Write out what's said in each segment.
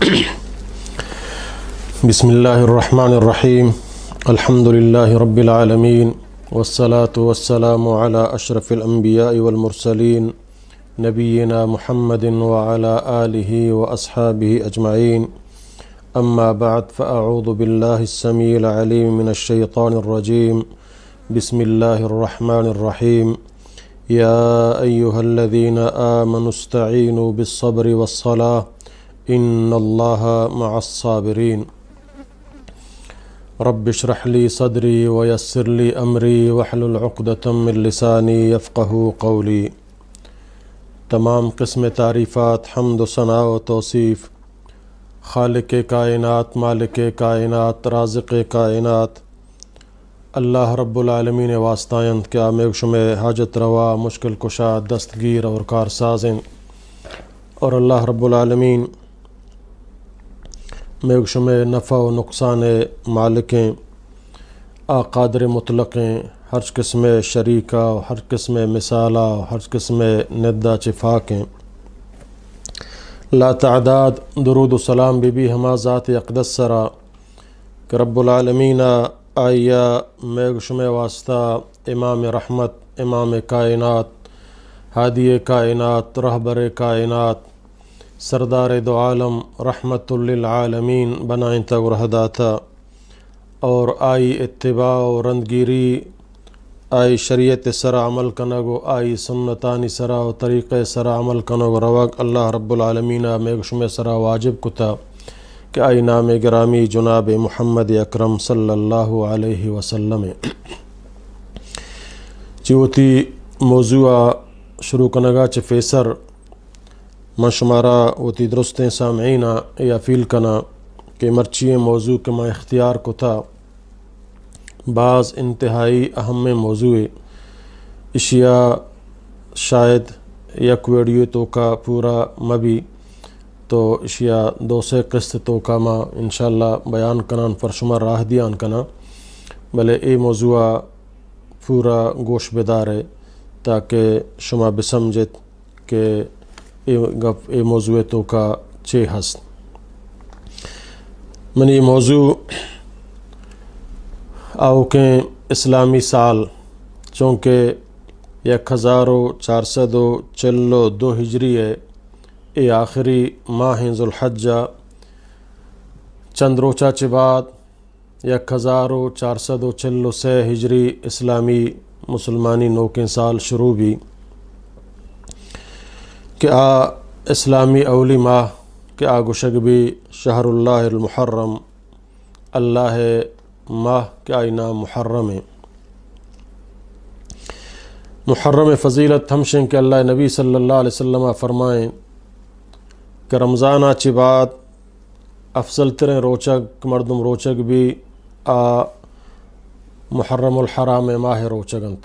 بسم اللہ الرحمن الرحیم الحمد للہ رب العالمین والصلاة والسلام علی اشرف الانبیاء والمرسلین نبینا محمد وعلی آلہ واصحابہ اجمعین اما بعد فاعوذ باللہ السمیع العلیم من الشیطان الرجیم بسم اللہ الرحمن الرحیم یا ایہا الذین آمنوا استعینوا بالصبر والصلاة ان اللہ مع الصابرین رب اشرح لی صدری ویسر لی امری واحلل عقدۃ من لسانی یفقہوا قولی۔ تمام قسم تعریفات، حمد و ثناء و توصیف خالق کائنات، مالک کائنات، رازق کائنات اللہ رب العالمین واسطائند کیا میں شمع حاجت روا، مشکل کشا، دستگیر اور کارسازیں، اور اللہ رب العالمین میں شمع نفع و نقصان مالکیں، قادر مطلقیں، ہر قسم شریکہ، ہر قسم مثالہ، ہر قسم ندہ چفاکیں، لا تعداد درود و سلام بی ہما ذات اقدس سرا کہ رب العالمین آئیا میں شمع واسطہ امام رحمت، امام کائنات، ہادی کائنات، رہبر کائنات، سردار دو عالم، رحمت للعالمین بنائیں تک رہداتا، اور آئی اتباع و رندگیری، آئی شریعت سرا عمل کنگو، آئی سنتانی سرا و طریق سرا عمل کنگو رواق اللہ رب العالمین میں شمع سرا واجب کتا کہ آئی نام گرامی جناب محمد اکرم صلی اللہ علیہ وسلم چیوتی موضوع شروع کنگا چ فیسر من شمارا وتی درستیں سامعینہ یا فیل کنا کہ مرچی موضوع کے میں اختیار کو تھا بعض انتہائی اہم موضوع اشیاء شاید یک ویڈیو تو کا پورا مبی تو اشیاء دو سے قسط تو کا ماں انشاءاللہ بیان کنان پر شمار راہ دیان کنا بلے اے موضوع پورا گوش بدار ہے تاکہ شما بسمجت کہ اے موضوع تو کا چے ہست منی موضوع آوکیں اسلامی سال چونکہ 1442 ہجری ہے، اے آخری ماہ ذوالحجہ چند روچہ چے بعد 1443 ہجری اسلامی مسلمانی نوکیں سال شروع بھی کہ اسلامی اولی ماہ کہ گشگ بھی شہر اللہ المحرم، اللہ ماہ کہ آئی نام محرم ہے۔ محرم فضیلت ہمشن کہ اللہ نبی صلی اللہ علیہ وسلم فرمائیں کہ رمضان آچی بعد افضل ترین روچگ مردم روچگ بھی محرم الحرام ماہ روچگنت،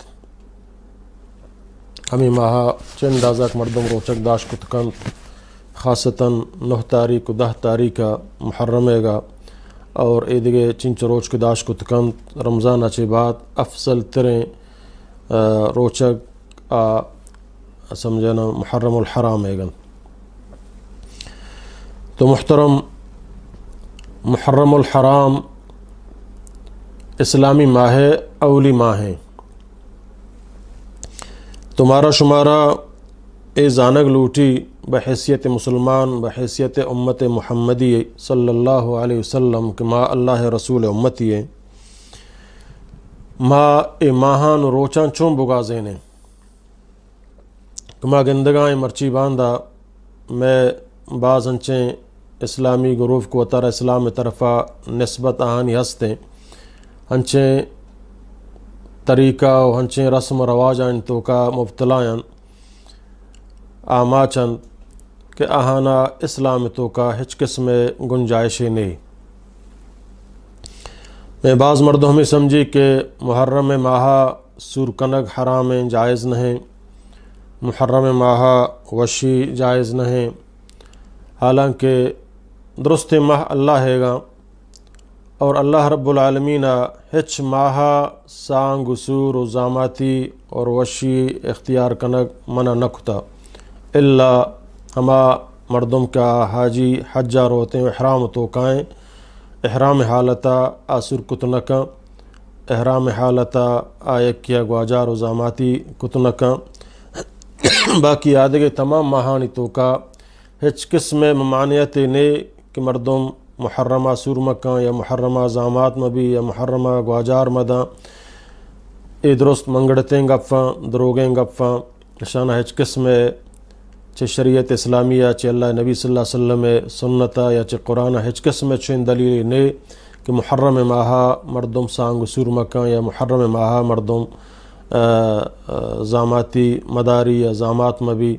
ہمیں ماہ چند ازاک مردم روچک داش کتکن خاصتاً 9 تاریخ و 10 تاریخ محرم گا اور ایدگے چنچ روچ کے داش کتکن رمضان اچھے بعد افضل تریں روچک سمجھنا محرم الحرام گن۔ تو محترم، محرم الحرام اسلامی ماہ اولی ماہ ہیں، تمہارا شمارا اے زانگ لوٹی بحیثیت مسلمان، بحیثیت امت محمدی صلی اللہ علیہ وسلم کہ ما اللہ رسول امتی ہے، ما اے ماہان روچان چون بگازینے کہ ما گندگائیں مرچی باندھا میں بعض ہنچیں اسلامی گروہ کو اتر اسلام طرفہ نسبت آہانی ہستیں، ہنچیں طریقہ و ہنچیں رسم و رواج آئین تو کا مبتلائن آما چند کہ آہانا اسلام تو کا ہچ قسم گنجائش نہیں۔ میں بعض مردوں ہمیں سمجھی کہ محرم ماہ سور کنگ حرام جائز نہیں، محرم ماہ وشی جائز نہیں، حالانکہ درست ماہ اللہ ہے گا اور اللہ رب العالمین ہچ ماہ سانگ سور و زاماتی اور وشی اختیار کنگ منع نکتا الا ہما مردم کا حاجی حجہ روتے ہیں احرام تو کائیں احرام حالتا آسر کتنکا احرام حالتا آیکیا گواجار و زاماتی کتنکا باقی آدھے تمام ماہانی تو کا ہچ قسم ممانعت نے کہ مردم محرمہ سورمکاں یا محرمہ زامات مبی یا محرمہ گواجار مداں اے درست منگڑتیں گفاں دروگیں گفاں شانہ ہچ قسم چھ شریعت اسلامیہ چھ اللہ نبی صلی اللہ علیہ وسلم سنتا یا چھ قرآن ہچ قسم چھ دلیل نے کہ محرم ماہا مردم سانگ سورمکاں یا محرم ماہا مردم زاماتی مداری یا زامات مبی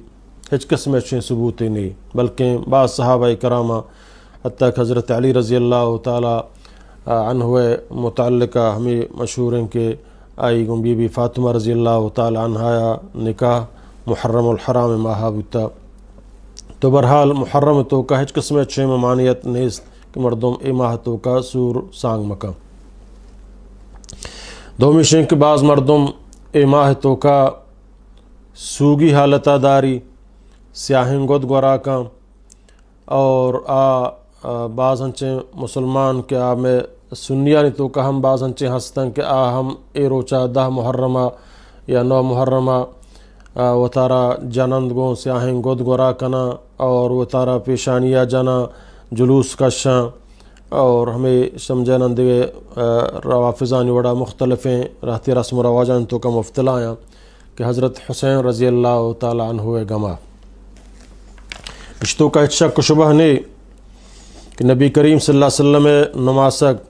ہچ قسم چھ ثبوت نہیں بلکہ بعض صحابہ کرامہ حتیٰ کہ حضرت علی رضی اللہ تعالی عنہ متعلقہ ہمیں مشہور ہیں کہ آئی گم بی بی فاطمہ رضی اللہ تعالی عنہ نکاح محرم الحرام ماہا بتا تو برحال محرم تو کا ہچ قسم چھ ممانعت نیست کہ مردم اے ماہ تو کا سور سانگ مکہ دومی شنک کہ بعض مردم اے ماہ تو کا سوگی حالتہ داری سیاہن گود گورا کا اور بعض ہنچیں مسلمان کے میں سنیانی تو کہ ہم بعض ہنچیں ہستن کہ ہم اے روچا 10 محرمہ یا 9 محرمہ و تارا جانند گوں سیاہن گود گورا کنا اور و تارا پیشانیہ جانا جلوس کشاں اور ہمیں سمجھان دے روافظانی وڑا مختلف ہیں رہتی رسم و رواجان تو کا مفتلایاں کہ حضرت حسین رضی اللہ تعالی عنہ گما اشتو کا شک شبہ نے کہ نبی کریم صلی اللہ علیہ وسلم نماسک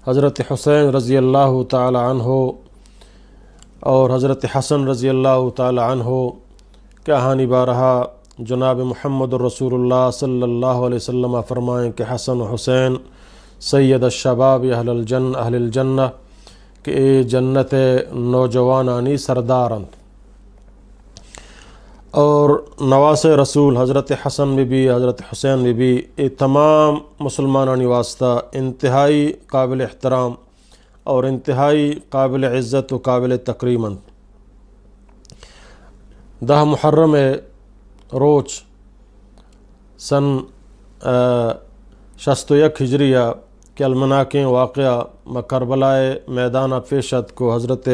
حضرت حسین رضی اللہ تعالی عنہ اور حضرت حسن رضی اللہ تعالی عنہ کہ ہانی بارہا جناب محمد الرسول اللہ صلی اللہ علیہ وسلم فرمائیں کہ حسن و حسین سید الشباب اہل الجنہ کہ اے جنت نوجوانانی سردارند اور نواس رسول حضرت حسن بی حضرت حسین بی اے تمام مسلمانانی واسطہ انتہائی قابل احترام اور انتہائی قابل عزت و قابل تکریمند 10 محرم روچ سن 61 ہجریہ کے المناکیں واقعہ کربلائے میدان پیشت کو حضرت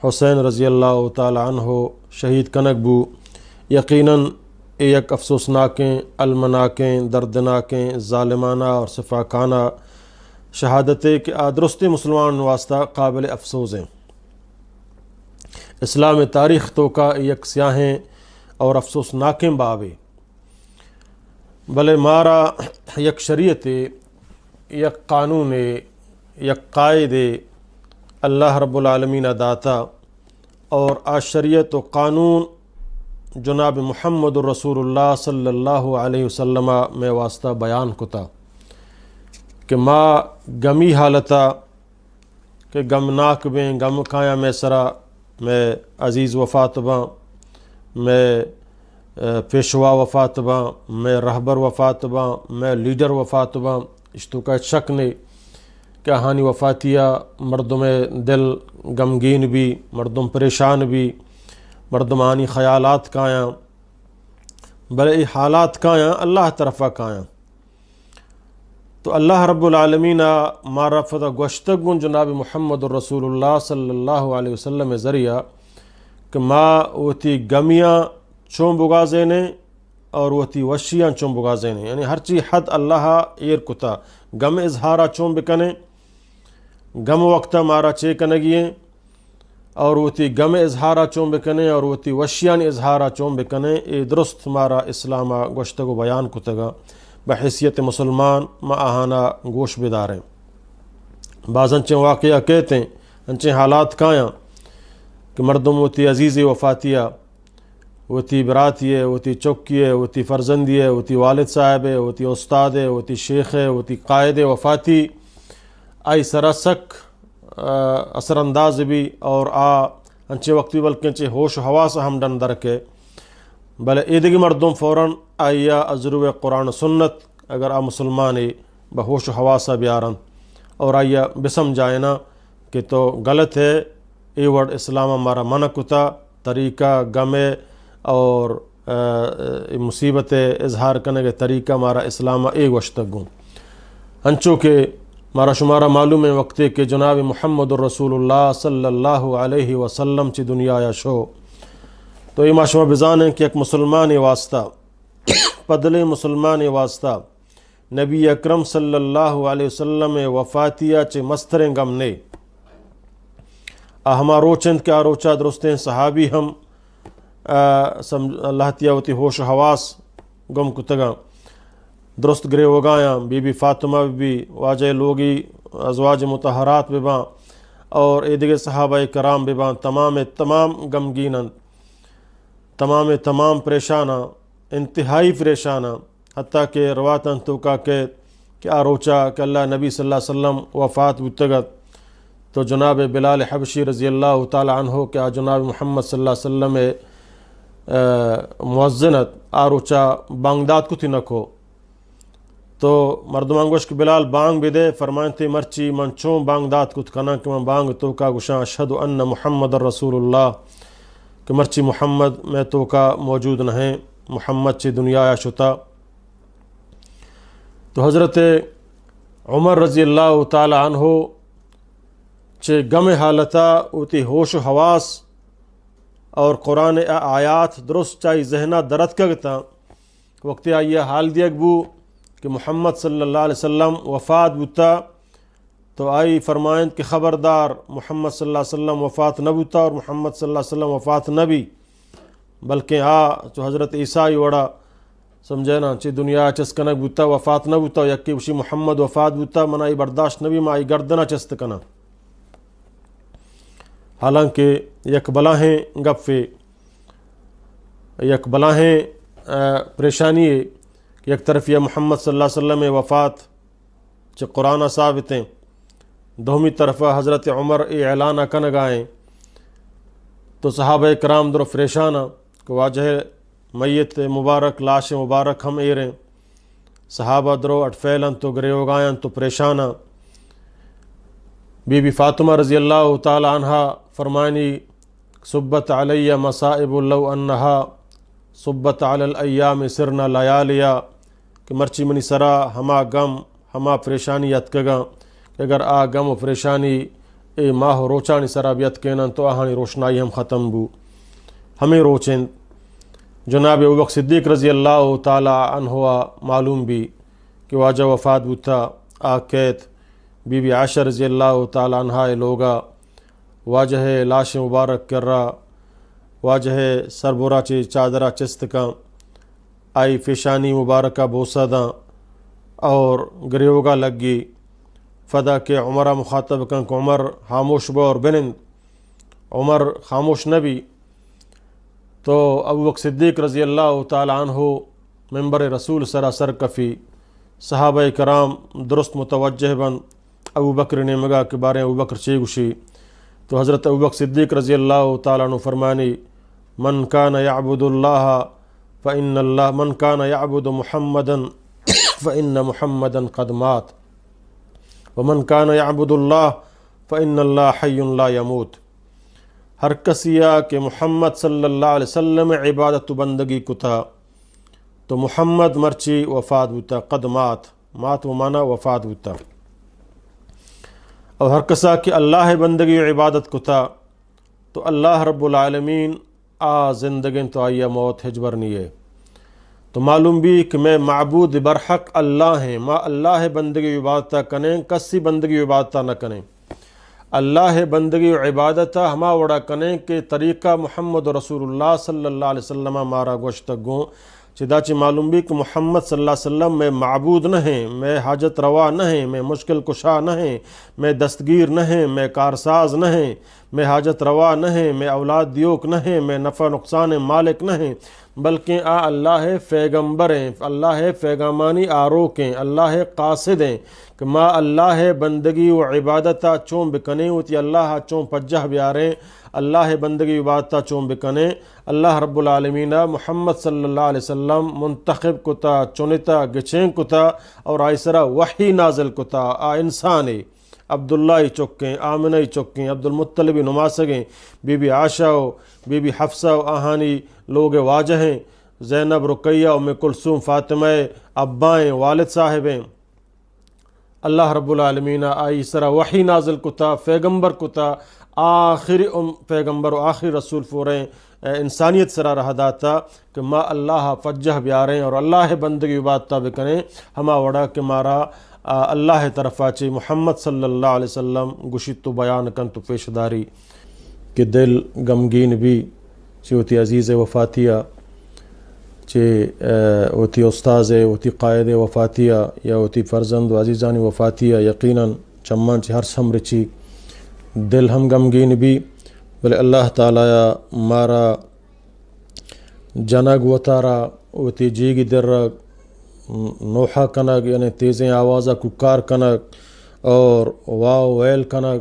حسین رضی اللہ تعالی عنہ شہید کنک بو یقیناً ایک افسوسناکیں المناکیں دردناکیں ظالمانہ اور صفاقانہ شہادتیں کہ درست مسلمان واسطہ قابل افسوس ہیں اسلام تاریخ تو کا یک سیاہیں اور افسوسناکیں بابے بلے مارا یک شریعت یک قانون یک قائد اللہ رب العالمین داتا اور شریعت و قانون جناب محمد الرسول اللہ صلی اللہ علیہ وسلم میں واسطہ بیان کتا کہ ما گمی حالتا کہ غمناک بیں غم کھایا میں سرا میں عزیز وفات باں میں پیشوا وفات باں میں رہبر وفات باں میں لیڈر وفات باں اشتو کا شک نہیں کہ ہانی وفاتیہ مردم دل غمگین بھی مردم پریشان بھی مردمانی خیالات کایاں بلے حالات کایاں اللہ طرفہ کایاں تو اللہ رب العالمین معرفت گوشتگن جناب محمد الرسول اللہ صلی اللہ علیہ وسلم ذریعہ کہ ما وتی گمیاں چون بگازینے اور وتی وشیاں چون بگازینے یعنی ہر چی حد اللہ ایر کتا غم اظہارہ چون بکنے غم وقتہ مارا چے کنگییں اور وتی غم اظہارہ چون بکنے اور وتی وشیان اظہارہ چون بکنے اے درست مارا اسلامہ گوشتگو بیان کتگا بحیثیت مسلمان ما آہانا گوش بیدار ہیں بعض انچیں واقعہ کہتے ہیں انچیں حالات کایاں کہ مردم وتی عزیز وفاتیہ وتی براتیہ وتی چوکیہ وتی فرزندیہ وتی والد صاحب وتی استاد وتی شیخ وتی قائد وفاتی آئی سراسک اثر انداز بھی اور انچے وقتی بلکہ انچے ہوش و حواس ہم ڈن درکے بلے ایدگی مردم فوراً آئیا ازرو قرآن سنت اگر مسلمان بہوش و حواسہ بیارن اور آئیا بسم جائنا کہ تو غلط ہے ای وڑ اسلام ہمارا منع کتا طریقہ گمے اور مصیبت اظہار کرنے کے طریقہ مارا اسلام ایک وشتگوں ہنچو کہ مارا شمارا معلوم ہے وقت کہ جناب محمد الرسول اللہ صلی اللہ علیہ وسلم چی دنیا یا شو تو یہ شما بزان ہے کہ ایک مسلمان واسطہ پدلے مسلمان واسطہ نبی اکرم صلی اللہ علیہ وسلم وفاتیہ چے مستریں غم نے ہما روچند کیا روچا درستیں صحابی ہم اللہ تیاوتی ہوش و حواس گم کتگاں درست گرے وگایاں بی بی فاطمہ بھی واجہ لوگی ازواج مطہرات بباں اور دیگر صحابہ کرام بباں تمام غمگینند تمام پریشانہ انتہائی پریشانہ حتیٰ کہ رواتاً تو کہ آروچا کہ اللہ نبی صلی اللہ علیہ وسلم وفات بتگت تو جناب بلال حبشی رضی اللہ تعالی عنہ کہ جناب محمد صلی اللہ علیہ وسلم مؤذنت آروچا بانگدات کو تھی نکو تو مردمان گوش کہ بلال بانگ بھی دے فرمائن تھی مرچی من چون بانگدات کو تکنا کہ من بانگ تو کا گوشاں اشہد ان محمد الرسول اللہ کہ مرچی محمد میں تو کا موجود نہیں محمد چی دنیا یا شتا تو حضرت عمر رضی اللہ تعالی عنہ چے غم حالتا اوتی ہوش و حواس اور قرآن آیات درست چاہی ذہنہ درد کگتا وقت آئیے حال دیگ بو کہ محمد صلی اللہ علیہ وسلم وفات بوتا تو آئی فرمائند کہ خبردار محمد صلی اللہ علیہ وسلم وفات نہ بوتا اور محمد صلی اللہ علیہ وسلم وفات نہ بھی بلکہ جو حضرت عیسیٰ وڑا سمجھے نا چی دنیا چسکنک بوتا وفات نہ بوتا یکی وشی محمد وفات بوتا منا ای برداشت نبی ما ای گردنا چست کنا حالانکہ یک بلاہیں گپے یک بلاہیں پریشانی ہے یک طرف یہ محمد صلی اللہ علیہ وسلم وفات چی قرآن ثابتیں دومی طرف حضرت عمر اعلانہ کنگائیں تو صحابہ کرام درو فریشانہ کہ واجہ میت مبارک لاش مبارک ہم ایریں صحابہ درو اٹفیلن تو گرے ہوگائن تو پریشانہ بی بی فاطمہ رضی اللہ تعالی عنہ فرمائنی صبت علی مصائب لو انہا صبت علی الایام سرنا لیالیا کہ مرچی منی سرا ہما غم ہما پریشانی یتکگاں کہ اگر غم و پریشانی اے ماہ روچانی سرا بیت کینن تو آہانی روشنائی ہم ختم بو ہمیں روچیں جناب ابوبکر صدیق رضی اللہ تعالی عنہ معلوم بھی کہ واجہ وفات بوتا آکیت بی بی عائشہ رضی اللہ تعالی عنہ لوگا واجہ لاش مبارک کر رہا واجہ سربورا چی چادرہ چست کا آئی فیشانی مبارکہ بوسہ داں اور گریوگا لگی فدا کہ عمرہ مخاطب کن کہ عمر خاموش با اور بنند عمر خاموش نبی تو ابوبکر صدیق رضی اللہ تعالی عنہ ممبر رسول سراسر کفی صحابہ کرام درست متوجہ بن ابوبکر نے مگا کے بارے ابوبکر چی گوشی تو حضرت ابوبکر صدیق رضی اللہ تعالی عنہ فرمانی من کان یعبد اللہ فإن اللہ من کان یعبد محمدا فإن محمدا قد مات ومن کان یعبد اللہ فإن اللہ حی لا يموت ہر کسیا کہ محمد صلی اللہ علیہ وسلم عبادت و بندگی کتا تو محمد مرچی وفات بوتا قد مات و مانا وفات بوتا اور ہر کسا کہ اللہ بندگی و عبادت کتا تو اللہ رب العالمین زندگین تو آئیہ موت ہجبر نہیں ہے تو معلوم بھی کہ میں معبود برحق اللہ ہیں ما اللہ بندگی و عبادتہ کنیں کسی بندگی و عبادتہ نہ کنیں اللہ بندگی و عبادتہ ہما وڑا کنیں کہ طریقہ محمد رسول اللہ صلی اللہ علیہ وسلم مارا گوشت گوں چدا چی معلوم بھی کہ محمد صلی اللہ علیہ وسلم میں معبود نہ ہیں میں حاجت روا نہ ہیں میں مشکل کشا نہ ہیں میں دستگیر نہ ہیں میں کارساز نہ ہیں میں حاجت روا نہ ہیں میں اولاد دیوک نہ ہیں میں نفع نقصان مالک نہ ہیں بلکہ اللہ پیغمبر ہیں اللہ پیغامانی آروک ہیں اللہ قاصد ہیں کہ ما اللہ بندگی و عبادتہ چون بکنے ہوتی اللہ چون پجہ بیاریں اللہ بندگی عبادتہ چون بکنے اللہ رب العالمین محمد صلی اللہ علیہ وسلم منتخب کتا چنتا گچیں کتا اور آئسرا وحی نازل کتا انسان عبداللہ چکیں آمنہ چکیں عبدالمطلب نماسگیں بی بی عائشہ و بی بی حفصہ و آہانی لوگ واجہ ہیں زینب، رقیہ، ام کلثوم، فاطمہ ابائیں، والد صاحبیں، اللہ رب العالمین آئی سرا وحی نازل کتا پیغمبر کتا آخری پیغمبر و آخری رسول فوریں انسانیت سرا رہا داتا کہ ما اللہ فجہ بیاریں اور اللہ بندگی باتتا بکنے ہما وڑا کہ مارا اللہ طرفا چی محمد صلی اللہ علیہ وسلم گشت تو بیان کن تو پیشداری کہ دل غمگین بھی چی ہوتی عزیز وفاتیہ، چی ہوتی استاذ، ہوتی قائد وفاتیہ، یا ہوتی فرزند و عزیزانی وفاتیہ، یقیناً چمان چی ہر سمر چی دل ہم غمگین بھی بلے اللہ تعالیٰ مارا جنگ وطارا ہوتی جیگی در نوحہ کنگ یعنی تیزیں آوازہ ککار کنگ اور واو ویل کنگ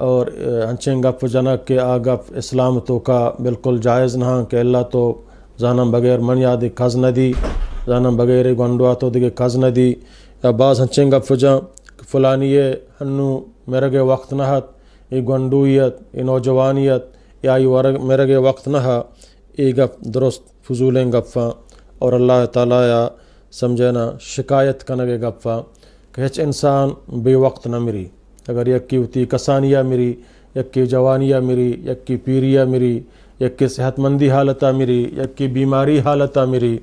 اور ہنچیں گپ جنگ کے آ گپ اسلام تو کا بالکل جائز نہ کہ اللہ تو زانم بغیر من یادی کھز نہ دی، زانم بغیر گنڈوا تو دیگے کھز نہ دی، یا بعض ہنچیں گپ جاں فلانی ہنو میرے گے وقت نہ یہ گنڈویت، یہ نوجوانیت، یا یہ میرے گے وقت نہ یہ گپ درست فضولیں گپاں اور اللہ تعالیٰ یا سمجھنا شکایت کنگے گپاں کہ ہچ انسان بے وقت نہ مری، اگر یک کی ہوتی کسانیہ مری، یک کی جوانیہ مری، یک کی پیریہ مری، یک کی صحت مندی حالتہ مری، یک کی بیماری حالتہ مری،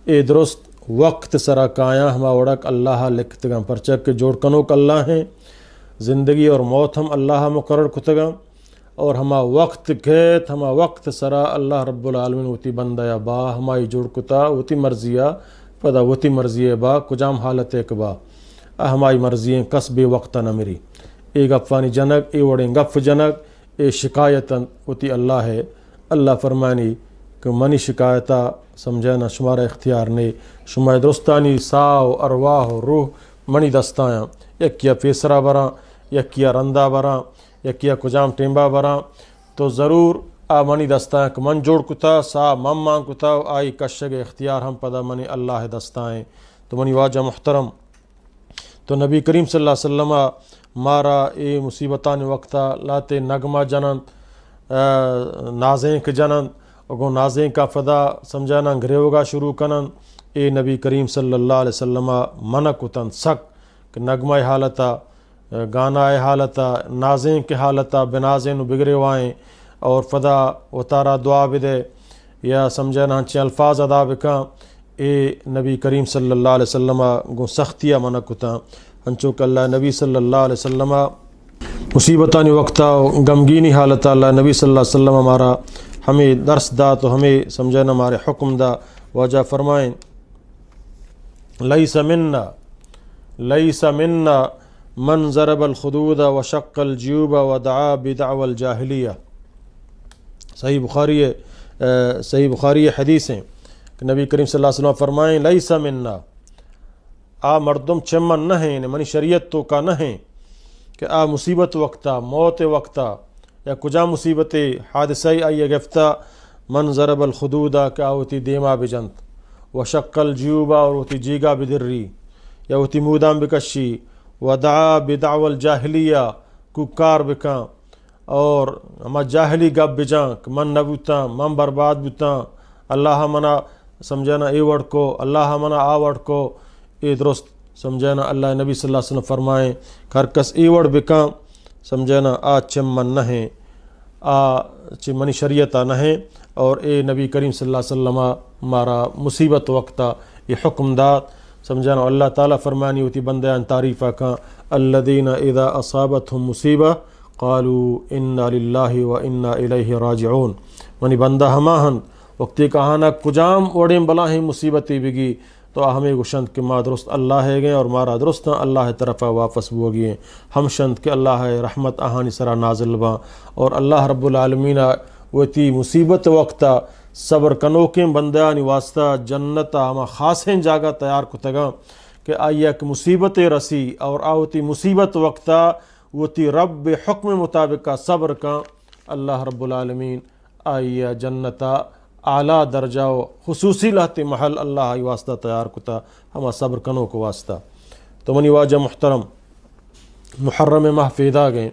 اے درست وقت سرا کایاں ہما وڑک اللہ لکھتگاں پرچک کے جوڑ کنوک اللہ ہیں، زندگی اور موت ہم اللہ مقرر کتگاں اور ہما وقت کھیت ہما وقت سرا اللہ رب العالمین ہوتی بندہ با ہمائی جوڑ کتا ہوتی مرضیہ پدا ہوتی مرضی با کجام حالت ایک با ہمائی مرضی کس بے وقت نہ مری، اے گفانی جنک اے وڑیں گف جنک اے شکایتاً ہوتی اللہ ہے، اللہ فرمانی کہ منی شکایتا سمجھنا شمارا اختیار نے شمار درستانی ساو ارواح و روح منی دستایاں، یک کیا پیسرا براں، یک کیا رندہ براں، یک کیا کجام ٹیمبا براں تو ضرور آ منی دستائیں کہ من جوڑ کتا سا من مان کتا آئی کشگ اختیار ہم پدا منی اللہ دستائیں تو منی واجہ محترم تو نبی کریم صلی اللہ علیہ وسلم مارا اے مصیبتان وقتا لاتے نغمہ جنند نازیں کے جنند اگو نازیں کا فدا سمجھانا گھریوگا شروع کنند اے نبی کریم صلی اللہ علیہ وسلم منع کتن سک کہ نغمہ حالتا گانا حالتا نازیں کے حالتا بنازیں نو بگڑے وائیں اور فدا وطارا دعا بدے یا سمجھنا ہنچے الفاظ ادا بکاں اے نبی کریم صلی اللہ علیہ وسلم گو سختیہ منع کتا ہنچو کہ اللہ نبی صلی اللہ علیہ وسلم مصیبتانی وقتا غمگینی حالتا اللہ نبی صلی اللہ علیہ وسلم ہمارا ہمیں درس دا تو ہمیں سمجھنا ہمارے حکم دا وجہ فرمائیں لیس منا من ضرب الخدود وشق الجیوب ودعا بدعوى الجاہلیہ، صحیح بخاری حدیث ہیں کہ نبی کریم صلی اللہ علیہ وسلم فرمائیں لیس منا آ مردم چمن نہ ہیں منی شریعت تو کا نہ ہیں کہ آ مصیبت وقتا موت وقتا یا کجا مصیبت حادثہ آئی گفتا من ضرب الخدودہ کہ ہوتی دیما بجنت وشق الجیوبہ اور ہوتی جیگا بدری یا ہوتی مودام بکشی ودعا بدعوى الجاہلیہ ککار بکاں اور ہما جاہلی گپ بجاں کہ من نبوتا من برباد بوتا اللہ منا سمجھنا اے وڑ کو اللہ منا آ وڑ کو اے درست سمجھنا اللہ نبی صلی اللہ علیہ وسلم فرمائیں ہر کس ای وڑ بکاں سمجھنا آ چمن نہ ہیں آ چمنی شریعتہ نہ ہیں اور اے نبی کریم صلی اللہ علیہ وسلم مارا مصیبت وقتا یہ حکم داد سمجھنا اللہ تعالیٰ فرمانی ہوتی بندیان تعریفہ کا الذین اذا اصابتهم مصیبہ قالوا انا للہ و انا الیہ راجعون منی بندہ ہماہن وقتی کہانا کجام وڑیں بلاہیں مصیبتی بگی تو ہمیں گشند کہ ما درست اللہ ہے گئے اور مارا درست اللہ طرفہ واپس بو گئے ہم شند کہ اللہ رحمت آہانی سرا نازل با اور اللہ رب العالمین وتی مصیبت وقتا صبر کنوکیں بندیانی واسطہ جنتا ہما خاصیں جاگہ تیار کتگاں کہ آئیا کہ مصیبت رسی اور آوتی مصیبت وقتا وتی رب حکم مطابقہ صبر کا اللہ رب العالمین آئیا جنتا اعلیٰ درجہ و خصوصی لہتی محل اللہ واسطہ تیار کتا ہما صبر کنو کو واسطہ تو منی واجہ محترم محرم ماہ فیدا گئے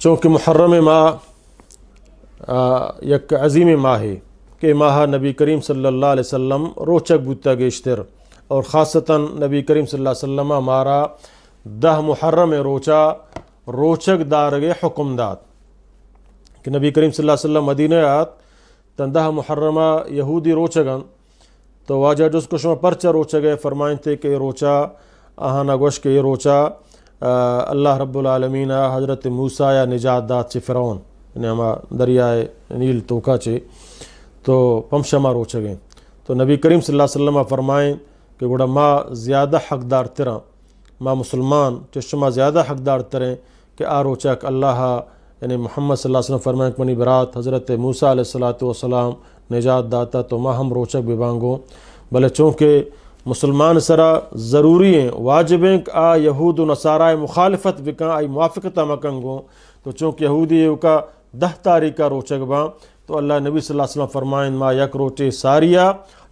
چونکہ محرم ماہ یک عظیم ماہ ہے کہ ماہ نبی کریم صلی اللہ علیہ وسلم روچک بودتا گیشتر، اور خاصتاً نبی کریم صلی اللہ علیہ وسلم ہمارا 10 محرم روچا روچک دارگ حکم داد کہ نبی کریم صلی اللہ علیہ وسلم مدینہ آت تن 10 محرمہ یہودی روچگن تو واجہ جس کو شما پرچہ روچگے فرمائیں تھے کہ یہ روچا آہانا گوش کہ یہ روچا اللہ رب العالمین حضرت موسیٰ یا نجات داد چے فرعون یعنی ہما دریائے نیل توکا چے تو پمشما روچگیں تو نبی کریم صلی اللہ علیہ وسلم فرمائیں کہ گوڑا ما زیادہ حقدار تریں ما مسلمان چشما زیادہ حقدار تریں کہ روچک اللہ یعنی محمد صلی اللہ علیہ وسلم فرمائیں کہ منی برات حضرت موسیٰ علیہ السلام نجات داتا تو ما ہم روچک بھی بانگوں بلے چونکہ مسلمان سرا ضروری ہیں واجب ہیں کہ یہود و نصارہ مخالفت بکاں آئی موافقتہ مکنگوں تو چونکہ یہودی کا 10 تاریخ کا روچک باں تو اللہ نبی صلی اللہ علیہ وسلم فرمائیں ما یک روچے ساریہ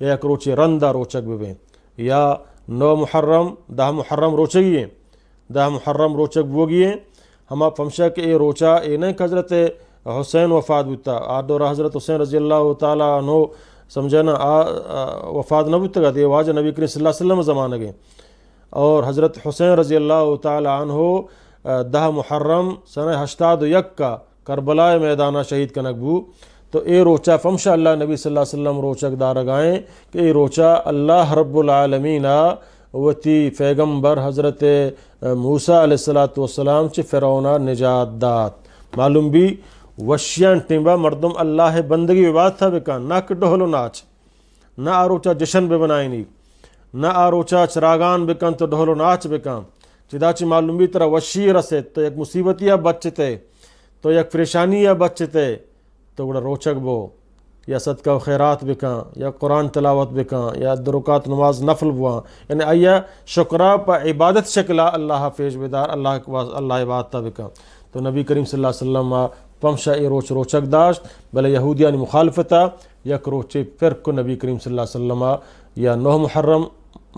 یا یک روچے رندہ روچک ببیں یا 9 محرم 10 محرم روچگی ہیں 10 محرم روچک بوگی ہیں ہما پمشا کہ اے روچا اے نہیں کہ حضرت حسین وفات بیتا دورہ حضرت حسین رضی اللہ تعالیٰ عنہ سمجھنا وفات نہ بیتا گا یہ واجہ نبی کریم صلی اللہ علیہ وسلم زمانہ گئے اور حضرت حسین رضی اللہ تعالیٰ عنہ 10 محرم سنہ 81 کا کربلا میدانہ شہید کا نقبو تو اے روچا فمشا اللہ نبی صلی اللہ علیہ وسلم روچک دارگائیں کہ اے روچا اللہ رب العالمین وتی پیغمبر حضرت موسیٰ علیہ السلام چے فرعونہ نجات دات معلوم بھی وشیان ٹیمبا مردم اللہ بندگی عبادت تھا بکان نہ کہ ڈہل و ناچ نہ آروچا جشن بے بنائنی نہ آروچا چراغان بکن تو ڈہل و ناچ بکان چداچی معلوم بھی طرح وشی رسے تو یک مصیبتیہ بچتے تو یک پریشانیہ بچتے تو گڑا روچک بو یا صدقہ و خیرات بکاں یا قرآن تلاوت بکاں یا درکات نماز نفل بواں یعنی آیا شکرہ پا عبادت شکلہ اللہ فیش بیدار اللہ عبادتہ بکاں تو نبی کریم صلی اللہ علیہ وسلم پمشا اے روچک داشت بلے یہودیانی مخالفتہ یک روچے پھر کو نبی کریم صلی اللہ علیہ وسلم یا 9 محرم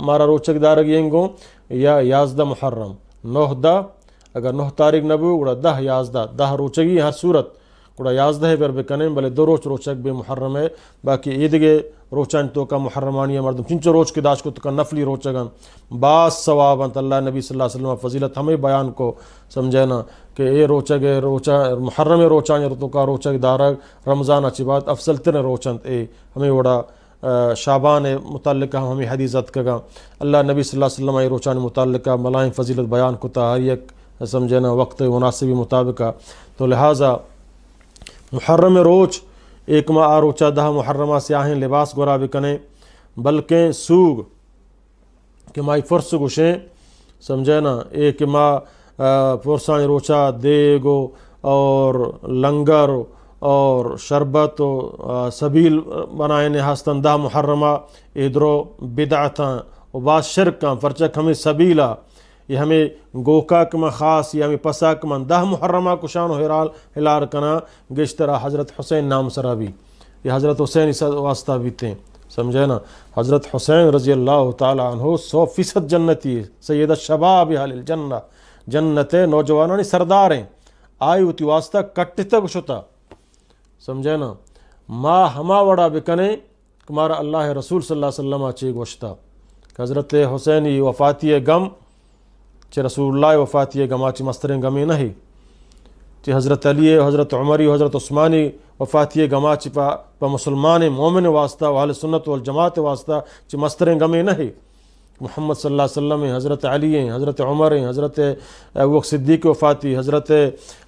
مارا روچک دارگ ینگوں یا 11 محرم 9 اگر 9 تاریخ نبو گڑا 10 روچگی ہر صورت گڑا 11 پر بکنے بلے 2 روچک بے محرم ہے باقی عیدگے روچان تو کا محرمانی مردم چنچو روچ کے داش کو تو کا نفلی روچگن باس ثواب انت اللہ نبی صلی اللہ علیہ وسلم فضیلت ہمیں بیان کو سمجھینا کہ اے روچا محرم روچان تو کا روچک دارگ رمضان اچھی بات افضل تر روچنت اے ہمیں وڑا شعبان متعلقہ ہمیں حدیثت کگا اللہ نبی صلی اللہ علیہ وسلم روچان متعلقہ ملائم فضیلت بیان کو تا ہر یک سمجھینا وقت مناسبی مطابقہ تو لہٰذا محرم روچ ایک ماہ روچا 10 محرمہ سے آہیں لباس گورا بکنے بلکہ سوگ کہ مائی فرس گوشیں سمجھے نا ایک ماہ فرسان روچا دیگو اور لنگر اور شربت و سبیل بنائیں ہستن 10 محرمہ ادرو بدعتاں و بعض شرکاں فرچک ہمیں سبیلا یہ ہمیں گوکا کما خاص یہ ہمیں پسا کما 10 محرمہ کشان و ہلار کنا گشترا حضرت حسین نام سرا بھی یہ حضرت حسین اس واسطہ بھی تھے سمجھے نا حضرت حسین رضی اللہ تعالیٰ عنہ 100% جنتی سید الشباب اہل الجنہ جنت نوجوانانی سردار ہیں آئی ہوتی واسطہ کٹی تک شتا سمجھے نا ما ہما وڑا بکنے کمارا اللہ رسول صلی اللہ علیہ وسلم چے گوشتا کہ حضرت حسینی وفاتی غم چے رسول اللہ وفاتی غم آچی مسترین غمی نہیں چے حضرت علی حضرت عمری حضرت عثمانی وفاتی غم آچی پا مسلمان مومن واسطہ و اہل سنت والجماعت واسطہ چے مسترین غمی نہیں محمد صلی اللہ علیہ وسلم حضرت علی ہیں حضرت عمر ہیں حضرت ابوبکر صدیق وفاتی حضرت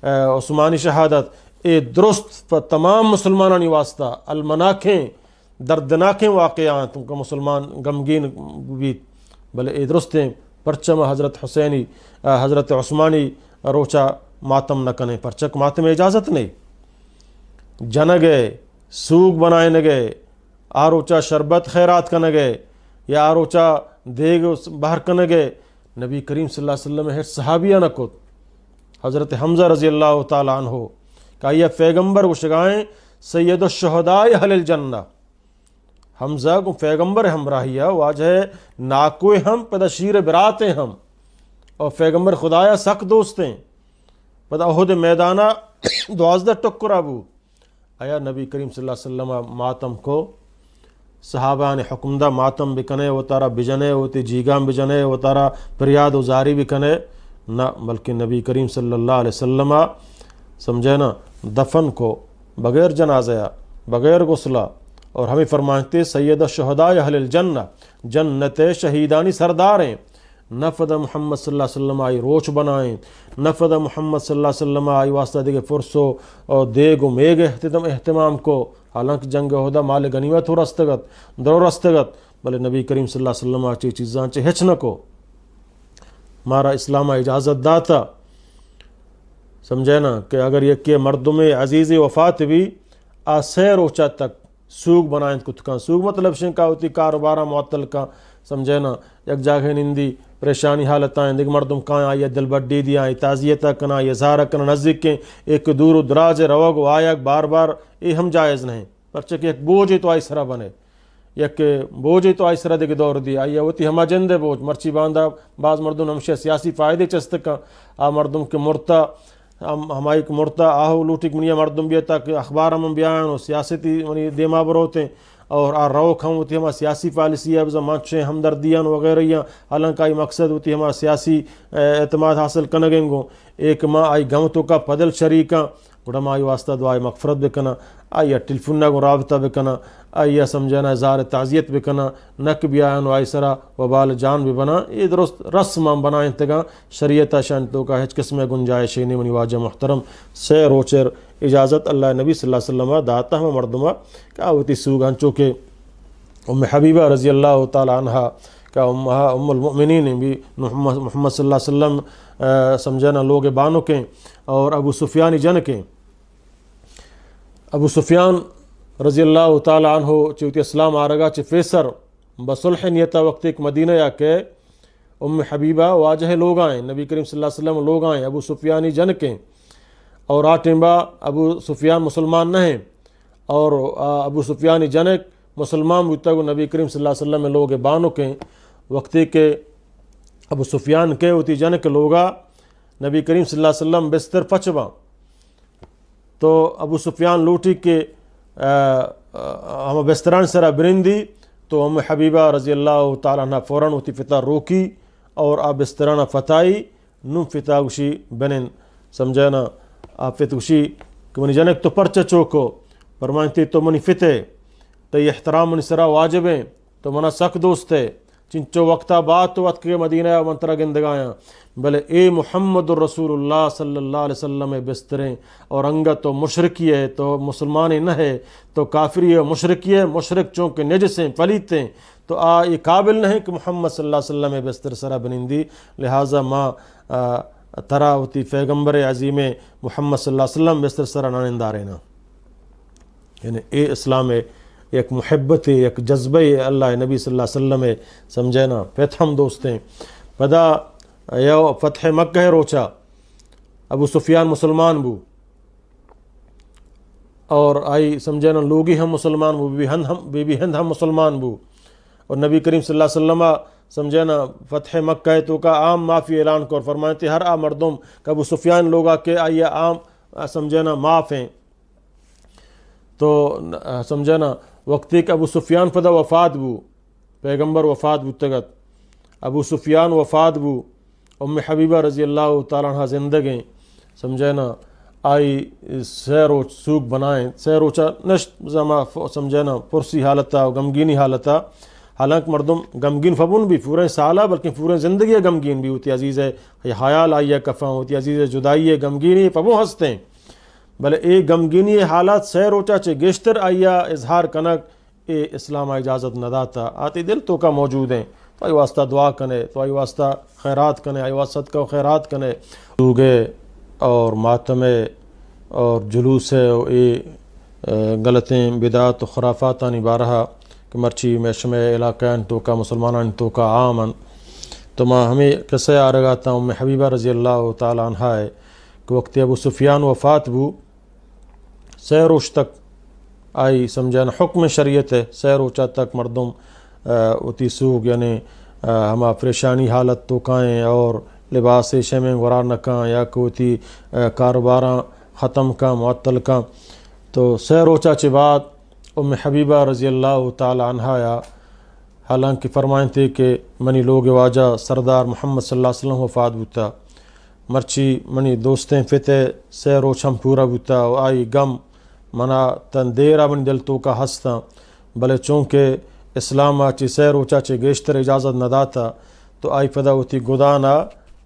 عثمانی شہادت اے درست پر تمام مسلمانانی واسطہ المناکھیں دردناکیں واقعات تم کا مسلمان غمگین بھی بلے اے درست ہیں پرچم حضرت حسینی حضرت عثمانی روچا ماتم نہ کنے پرچک ماتم اجازت نہیں جنگے سوگ بنائے نگے آروچا شربت خیرات کنگے یا آروچا دیگ باہر کنگے نبی کریم صلی اللہ علیہ وسلم ہر صحابیہ نہ کت حضرت حمزہ رضی اللہ تعالیٰ عنہ کہ یہ پیغمبر کو شگائیں سید الشہداء اہل الجنہ حمزہ کو پیغمبر ہمراہیہ واجہ ناکوئے ہم پدا شیر براتیں ہم اور پیغمبر خدایا سخت دوستیں پدا احد میدانہ 12 ٹکر ابو آیا نبی کریم صلی اللہ علیہ وسلم ماتم کو صحابہ نے حکم دا ماتم بکنے و تارا بجنے ہوتی جیگام بجنے و تارا پریاد و زاری بکنے نہ، بلکہ نبی کریم صلی اللہ علیہ وسلم سمجھے نا دفن کو بغیر جنازہ بغیر غسلہ، اور ہمیں فرماتے سید الشہداء اہل الجنہ، جنت شہیدانی سردار ہیں، نفد محمد صلی اللہ علیہ وسلم آئی روچ بنائیں، نفد محمد صلی اللہ علیہ وسلم آئی واسطہ دیگے فرسو اور دیگ و میگ اہتمام کو، حالانکہ جنگ عہدہ مال غنیمت ہو رستگت درو رستگت، بلے نبی کریم صلی اللہ علیہ وسلم آچی چیزاں چے ہچ نہ کو مارا اسلام اجازت داتا، سمجھے نا کہ اگر یہ کہ مردم عزیز وفات بھی آسے روچا تک سوگ بنائیں کت کا، سوگ مطلب شنکا ہوتی کاروبارہ معطل کا، سمجھے نا یک جاگہ نندی پریشانی حالت آئیں دیکھ مردم کہاں آئی دل بڑی دی آئی تعزیتہ کنا یہ زارہ کنا نزدیک کے ایک دور و دراز روگ آیا بار بار یہ ہم جائز نہیں، پرچہ کہ ایک بوجھ تو آئی سرہ بنے، یک بوجھ تو آئی سرہ دیکھ دور دی آئی ہوتی ہما جندے بوجھ مرچی باندھا، بعض مردم ہمشہ سیاسی فائدے چستکا آ مردم کے مرتا ہمائی کے مرتا آہو لوٹی منیا مردم بھی تک اخبار ہم بیان و سیاستی منی دیما بروتے اور آ روک ہم ہوتی ہما سیاسی پالیسی ہے مانچیں ہمدردیاں وغیرہ یا حالانکہ آئی مقصد ہوتی ہما سیاسی اعتماد حاصل کنگیں گو ایک ماں آئی گمتوں کا پدل شریکاں گڑا ماں آئی واسطہ دعائی مغفرت بکنا، آئی ٹیلیفونہ کو رابطہ بکنا، آئی سمجھانا اظہار تعزیت بکنا، نک بھی آئین و آئی سرا وبال جان بھی بنا، یہ درست رسم بنا انتگاں شریعت شانتوں کا ہچ قسم گنجائش نہیں منی واجہ محترم سے روچر اجازت اللہ نبی صلی اللہ علیہ وسلم داتا ہم مردمہ کیا ہوتی سوگان چونکہ ام حبیبہ رضی اللہ تعالی عنہ کا ام المؤمنین بھی محمد صلی اللہ علیہ وسلم سمجھانا لوگ بانوں کے اور ابو سفیان جن کے ابو سفیان رضی اللہ تعالی عنہ چوتی اسلام آرگا چی فیسر بصلح نیتا وقت ایک مدینہ یا کہ ام حبیبہ واجہ لوگ آئیں نبی کریم صلی اللہ علیہ وسلم لوگ آئیں ابو سفیانی جن کے اور آٹمبا ابو سفیان مسلمان نہ ہیں اور ابو سفیانی جنک مسلمان بھی تک نبی کریم صلی اللہ علیہ وسلم لوگ بانوں کے وقتی کے ابو سفیان کے ہوتی جنک لوگا نبی کریم صلی اللہ علیہ وسلم بستر پچبا تو ابو سفیان لوٹی کے ہم بستران سرا برندی تو ام حبیبہ رضی اللہ تعالیٰ عنہ فوراً ہوتی فتح روکی اور آپ بسترانہ فتائی نم فتح گوشی بنن سمجھانا آپ فتح گوشی کہ منی جنک تو پرچہ چوکو فرمانتی تو منی فتح تو یہ احترام منی سرا واجب ہیں تو منا سخت دوست ہے چنچو وقتا بعد تو وقت کے مدینہ منترہ گندگایاں بلے اے محمد الرسول اللہ صلی اللہ علیہ وسلم بستریں اور انگا تو مشرکی ہے تو مسلمان نہ ہے تو کافری ہے مشرکی ہے مشرک چونکہ نجسیں پلیتیں تو یہ قابل نہیں کہ محمد صلی اللہ علیہ وسلم بستر سرا بنندی لہٰذا ماں ترا ہوتی پیغمبر عظیم محمد صلی اللہ علیہ وسلم بستر سرا نانندارینا یعنی اے اسلام ایک محبت ایک جذبہ اللہ نبی صلی اللہ علیہ وسلم سمجھینا پیتھم دوستیں پدا یا فتح مکہ روچا ابو سفیان مسلمان بو اور آئی سمجھینا لوگی ہم مسلمان بو بی بی ہند ہم مسلمان بو اور نبی کریم صلی اللہ علیہ وسلم سمجھینا فتح مکہ تو کا عام معافی اعلان کر فرمائے تھے ہر مردم کا ابو سفیان لوگا کے آئیے عام سمجھینا معاف ہیں تو سمجھینا وقتی کہ ابو سفیان پدا وفات بو پیغمبر وفات بو تگت ابو سفیان وفات بو ام حبیبہ رضی اللہ تعالیٰ عنہ زندگیں سمجھینا آئی سیروچ سوگ بنائیں سیروچا نشت زما سمجھینا پرسی حالتا غمگینی حالتا حالانکہ مردم غمگین فبون بھی پورے سالہ بلکہ پورے زندگی غمگین بھی ہوتی عزیز ہے حیال آئیے کفاں ہوتی عزیز جدائی ہے غمگینی فبوں ہنستے ہیں بلے اے غمگینی حالات سیر روچا چے گیشتر آئیا اظہار کنک اے اسلام اجازت نہ داتا آتی دل تو کا موجود ہیں تو آئی واسطہ دعا کنے تو آئی واسطہ خیرات کنے آئی واسطہ صدقہ و خیرات کنے لوگے اور ماتمے اور جلوس اے غلطیں بدعات و خرافاتانی بارہا کہ مرچی میشم علاقین تو کا مسلمانان تو کا عامن تو ماں ہمیں قصہ آرگاتا ام حبیبہ رضی اللہ تعالیٰ عنہ ہے کہ وقت ابو سفیان وفات بو سیروش تک آئی سمجھانا حکم شریعت ہے سیروچا تک مردم اتی سوگ یعنی ہما پریشانی حالت تو کائیں اور لباس شمیں غرار نہ کائیں یا کوتی کاروباراں ختم کا معطل کا تو سہ روچہ چی بعد ام حبیبہ رضی اللہ تعالی عنہ یا حالانکہ فرمائیں تھے کہ منی لوگ واجہ سردار محمد صلی اللہ علیہ وسلم وفات بوتا مرچی منی دوستیں فتح سہ روچ ہم پورا بوتا و آئی غم منا تن دیرہ من دل تو کا ہستا بلے چونکہ اسلام چی سہ روچہ چی گیشتر اجازت نہ داتا تو آئی پدا ہوتی گدانا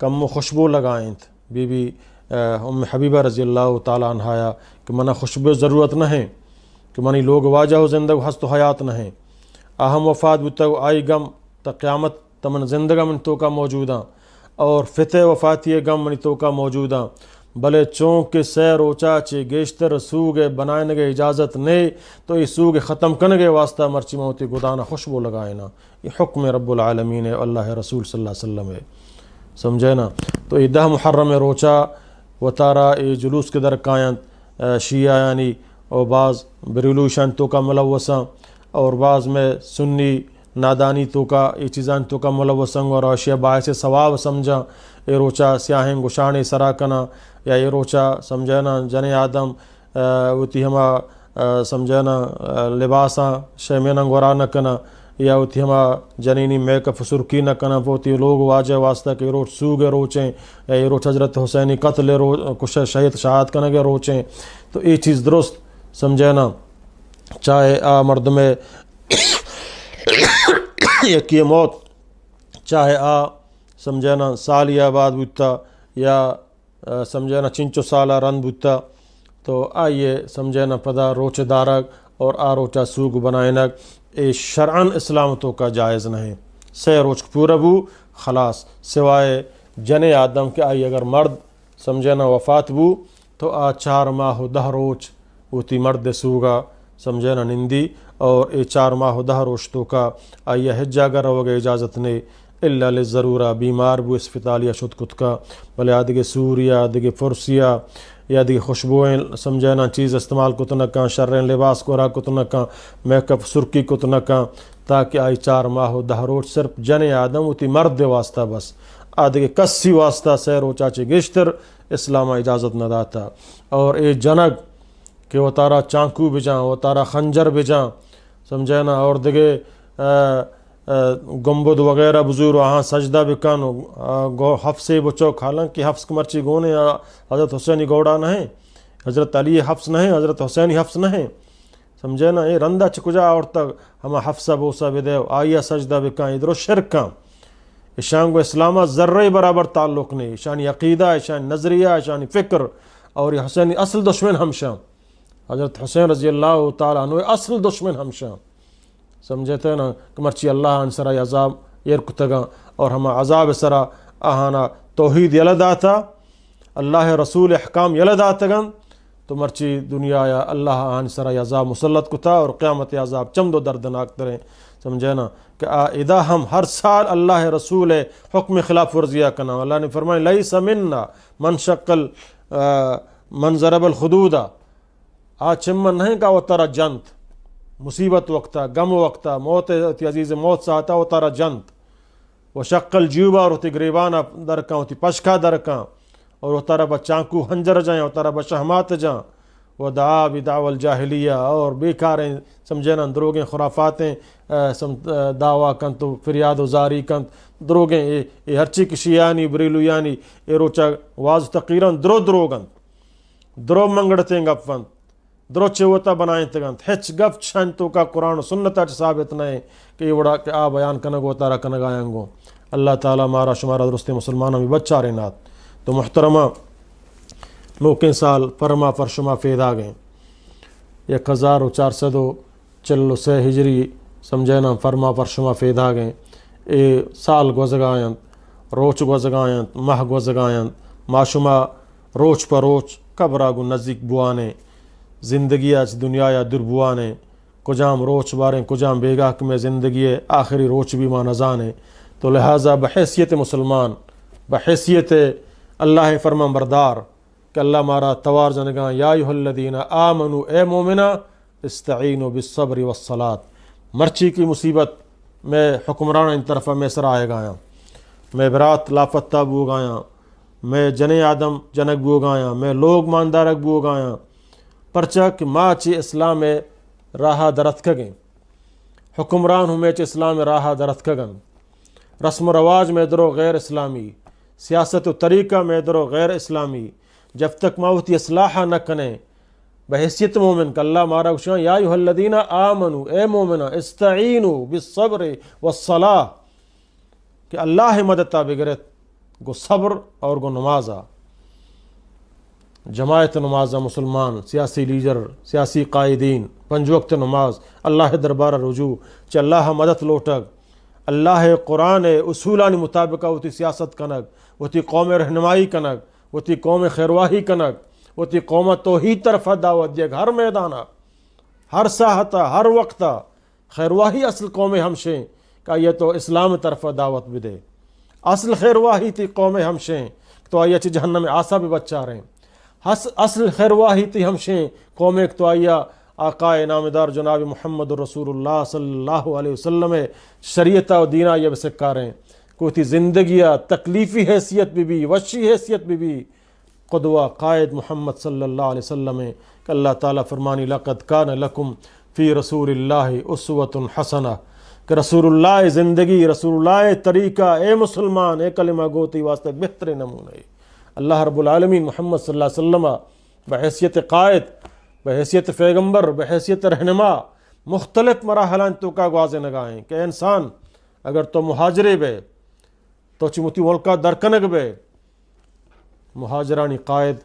کم و خوشبو لگائیں بی بی ام حبیبہ رضی اللہ تعالیٰ عنہ یا کہ منہ خوشبو ضرورت نہ ہے کہ منی لوگ واجہ ہو زندگ ہست و حیات نہ ہیں اہم وفات بتا آئی غم تا قیامت تمن زندگا من تو کا موجودہ اور فتح وفاتی غم منی تو کا موجودہ بلے چونکہ سہ روچا چی گیشتر سوگ بنائیں گے اجازت نہیں تو یہ سوگ ختم کرنے گے واسطہ مرچی موتی گدانا خوشبو لگائنا یہ حکم رب العالمین ہے اللہ رسول صلی اللہ علیہ وسلم ہے سمجھے نا تو یہ 10 محرم روچا و تارا یہ جلوس کے در کائنت شیعہ یعنی اور بعض بریلوشان تو کا ملوثاں اور بعض میں سنی نادانی تو کا یہ چیزان تو کا ملوثنگ اور اشیاء باعث ثواب سمجھا یہ روچا سیاہیں گشانے سراکنا یا یہ روچا سمجھنا جن آدم وتی ہما سمجھنا لباساں شیمینہ گورا نہ کنا یا وتی ہما جنینی میک اپ سرکی نہ کنا پوتی لوگ واجہ واسطہ کہ روچ سوگ روچیں یا یہ روچ حضرت حسینی قتل کچھ شہید شہاد کنا کے روچیں تو یہ چیز درست سمجھنا چاہے آ مرد میں یکی موت چاہے آ سمجھنا سال یا بعد بوتا یا سمجھنا چنچو سالہ رن بوتا تو آئیے سمجھنا پدا روچ دارک اور آ روچا سوگ بنائنک اے شرعن اسلامتوں کا جائز نہیں سہ روچ پورا بو خلاص سوائے جن آدم کے آئی اگر مرد سمجھنا وفات بو تو آ 4 ماہ و 10 روچ وتی مرد سوگا سمجھنا نندی اور اے 4 ماہ و 10 روشتوں کا آئیے حج اگر ہوگا اجازت نہیں اللہ للضرورہ بیمار بو اسپتال یا شد کت کا بلے آدھگے سوریا آدھگے فرسیا یا آدھگے خوشبوئیں سمجھنا چیز استعمال کت نہ کان شرین لباس کو را کت نہ کان میک اپ سرکی کت نہ کان تاکہ آئی 4 ماہ و 10 روچ صرف جن آدم ہوتی مرد واسطہ بس آدھگے کسی واسطہ سہ روچا چے گشتر اسلام اجازت نہ داتا اور اے جنگ کہ وہ تارا چانکو بجاں وہ تارا خنجر بجاں سمجھنا اور دگے گنبد وغیرہ بزرگ وہاں سجدہ بکن گو حفظ بچوک حالانکہ حفظ مرچی گونے حضرت حسینی گوڑا نہ ہیں حضرت علی حفظ نہ ہیں حضرت حسینی حفظ نہ ہیں سمجھے نا یہ رندہ چکجا اور تک ہما حفظہ بوسا بدے آئیہ سجدہ بکن ادھر شرک کام اشان کو اسلامہ ذرہ برابر تعلق نہیں اشانی عقیدہ اشانی نظریہ اشانی فکر اور یہ حسینی اصل دشمن ہمشاں حضرت حسین رضی اللہ تعالیٰ عنہ اصل دشمن ہمشاں سمجھتے نا کہ مرچی اللہ ان سرا عذاب یرکتگاں اور ہما عذاب سرا آہانا توحید یلد آتا اللہ رسول احکام یلد آتگاں تو مرچی دنیا یا اللہ ان سرا عذاب مسلط کتا اور قیامت عذاب چمد و دردناک تریں سمجھے نا کہ اذا ہم ہر سال اللہ رسول حکم خلاف ورزیہ کنا اللہ نے فرمائے لیس منا من شقل من ضرب الخدودہ چمن نہیں کا وہ ترا جنت مصیبت وقتا غم وقتا موت عزیز موت ساتا وہ تارا جنت وہ شقل جیوبا اور ہوتی گریبانہ درکاں ہوتی پشکا درکاں اور وہ تارا بچانکو ہنجر جائیں وہ تارا بشہمات جائیں وہ دعا بدعوى الجاہلیہ اور بیکاریں سمجھنا دروگیں خرافاتیں دعویٰ کن تو فریاد و زاری کن دروگیں یہ ہرچی کشی یعنی بریلو یعنی یہ روچا واضح تقیران دروگن درو منگڑتیں گفن درو چوتا بنائیں تگنت ہچ گف چھن تو کا قرآن و سنتا چ ثابت نہیں کہ یہ وڑا کہ آ بیان کنگو تارا کنگ آئیں اللہ تعالیٰ مارا شمارا درست مسلمانوں میں بچا رہنات تو محترمہ موکیں سال فرما فرشما فیدا گئیں 1443 ہجری سمجھنا فرما فرشما فیدا گئیں اے سال گوزگائیں روچ گوزگائیں ماہ گوزگائیں معشما روچ پر روچ قبرہ گو نزدیک بوانے زندگی آج دنیا یا در بوانے کجام روچ باریں کجام بیگاک میں زندگی آخری روچ بھی ماں نزانے تو لہٰذا بحیثیت مسلمان بحیثیت اللہ فرمان بردار کہ اللہ مارا توار جنگاں یا ایھا الذین آمنوا اے مومنہ استعینوا بالصبر والصلاۃ مرچی کی مصیبت میں حکمران ان طرفہ میں سر آئے گایا میں برات لاپتہ بو گایا میں جن آدم جنک بو گایا میں لوگ ماندارک بو گایا پرچہ کہ ما چی اسلام راہ درت کگیں حکمران ہمیں چی اسلام راہ درت کگن رسم و رواج میں درو غیر اسلامی سیاست و طریقہ میں درو غیر اسلامی جب تک ماوتی اصلاح نہ کنے بحیثیت مومن کا اللہ مارا گشان یا ایھا الذین آمنو اے مومنہ استعینو بالصبر والصلاح کہ اللہ مدد بگرت گو صبر اور گو نمازہ جماعت نمازہ مسلمان سیاسی لیڈر سیاسی قائدین پنج وقت نماز اللہ دربار رجوع چ اللہ مدد لوٹگ اللہ قرآن اصولانی مطابقہ وتی سیاست کنگ وتی قوم رہنمائی کنگ وتی قوم خیرواہی کنگ وتی قوم توحید طرف دعوت دیگ ہر میدانہ ہر ساحتہ ہر وقتہ خیرواہی اصل قوم ہمشیں کہ یہ تو اسلام طرف دعوت بھی دے اصل خیرواہی تھی قوم ہمشیں تو آئیے چی جہنم میں آسا بھی بچا رہے ہیں اصل خیرواہی تھی ہمشیں قوم ایک تو آئیے آقا نامدار جناب محمد رسول اللہ صلی اللہ علیہ وسلم شریعت و دینہ یہ بسکا رہے ہیں کوئی تھی زندگیہ تکلیفی حیثیت بھی وحشی حیثیت بھی قدوہ قائد محمد صلی اللہ علیہ وسلم کہ اللہ تعالیٰ فرمانی لقد کان لکم فی رسول اللہ اسوۃ حسنہ کہ رسول اللہ زندگی رسول اللہ طریقہ اے مسلمان اے کلمہ گوتی واسطے بہتر نمونہ اللہ رب العالمین محمد صلی اللہ علیہ وسلم بحیثیت قائد بحیثیت پیغمبر بحیثیت رہنما مختلف مراحلان تو کا گوازے نگائیں کہ انسان اگر تو مہاجرے بے تو چمتی ملکہ درکنگ بے مہاجرانی قائد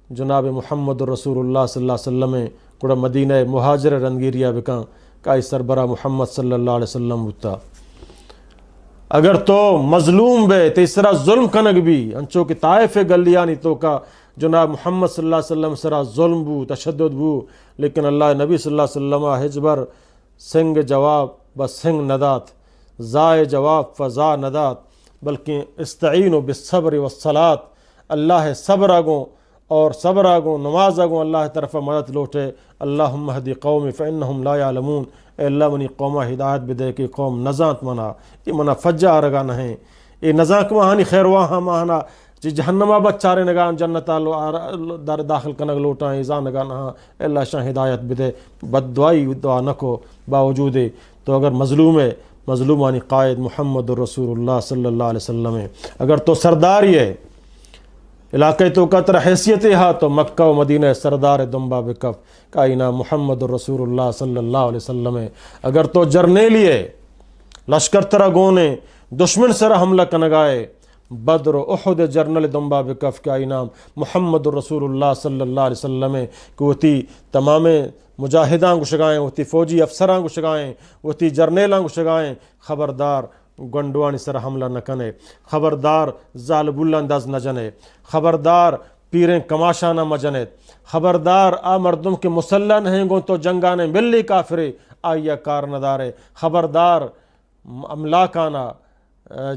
جناب محمد رسول اللہ صلی اللہ علیہ وسلم کڑا مدینہ مہاجر رنگیریا بکاں کائی سربراہ محمد صلی اللہ علیہ وسلم ہوتا اگر تو مظلوم بے تیسرا ظلم کنگ بھی انچو کہ طائف گلیانی تو کا جناب محمد صلی اللہ علیہ وسلم سرا ظلم بو تشدد بو لیکن اللہ نبی صلی اللہ علیہ وسلم حجبر سنگ جواب بس سنگ ندات زائے جواب فضا ندات بلکہ استعینوا بالصبر والصلاۃ اللہ صبر آگوں اور صبر آگوں نماز آگوں اللہ طرف مدد لوٹے اللہم اہدی قومی فإنہم لا یعلمون اے اللہ منی قومہ ہدایت بدے کہ قوم نزانت منا یہ منا فجہ آرگا نہیں یہ نزاک مہانی خیرواہاں ماہنا جی جہنمہ بچارے نگان جنتا در داخل کنگ لوٹائیں ایزان نگان ہاں اے اللہ شاہ ہدایت بدے بد دعائی دعا نکو باوجود تو اگر مظلوم ہے مظلومانی قائد محمد رسول اللہ صلی اللہ علیہ وسلم ہے اگر تو سرداری ہے علاقے تو قطر حیثیت ہا تو مکہ و مدینہ سردار دنبا بکف کائنہ محمد رسول اللہ صلی اللہ علیہ وسلم ہے اگر تو جرنیلی ہے لشکر ترہ گونے دشمن سر حملہ کنگائے بدر و احد جرنل دنبا بکف کائنہ محمد رسول اللہ صلی اللہ علیہ وسلم ہے کہ وہ تی تمام مجاہدان کو شگائیں وہ تی فوجی افسران کو شگائیں وہ تی جرنیلان کو شگائیں خبردار گنڈوانی سر حملہ نہ کنے خبردار ظالب اللہ انداز نہ جنے خبردار پیریں کماشا نہ مجنت خبردار آ مردم کے مسلح نہیں گوں تو جنگانے ملی کافرے آئیا کار ندارے خبردار املاکانا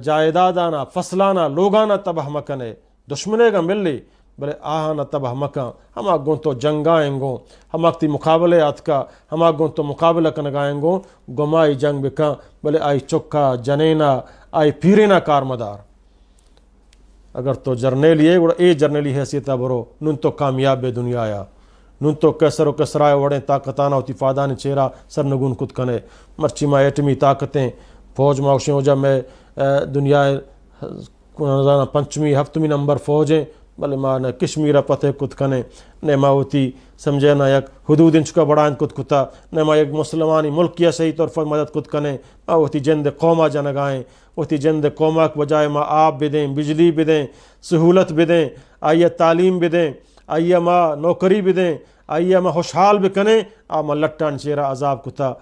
جائیدادانا فصلانا لوگانا تباہ مکنے دشمنے گا ملی بلے آہانا تباہ مکان ہما گوں تو جنگائیں گوں ہما تی مقابلے آت کا ہما گوں تو مقابلہ کنگائیں گوں گمائی جنگ بکان بلے آئی چکا جنینا آئی پیرینا کار مدار اگر تو جرنیلی ہے اے جرنیلی حیثیتہ برو نن تو کامیاب بے دنیا آیا نن تو کسر و کسرائے وڑیں طاقتانا ہوتی فادان چیرا سرنگون کت کنے مرچی ما ایٹمی طاقتیں فوج ماوشیں ہو جا میں دنیا پنچمی ہفتمی نمبر فوجیں بلے ماں نہ کشمیرہ پتہ کت کنے نہ ماں ہوتی سمجھے نہ یک حدود انچکا بڑھائن کت کتا نہ ماں یک مسلمانی ملکیہ صحیح طور پر مدد کت کنے ماں ہوتی جند قومہ جنگائیں ہوتی جند قومہ کے بجائے ماں آب بدیں بجلی بدیں سہولت بدیں آئیے تعلیم بدیں آئیے ماں نوکری بدیں آئیے ماں خوشحال بکنے ماں لٹان چیرہ عذاب کتا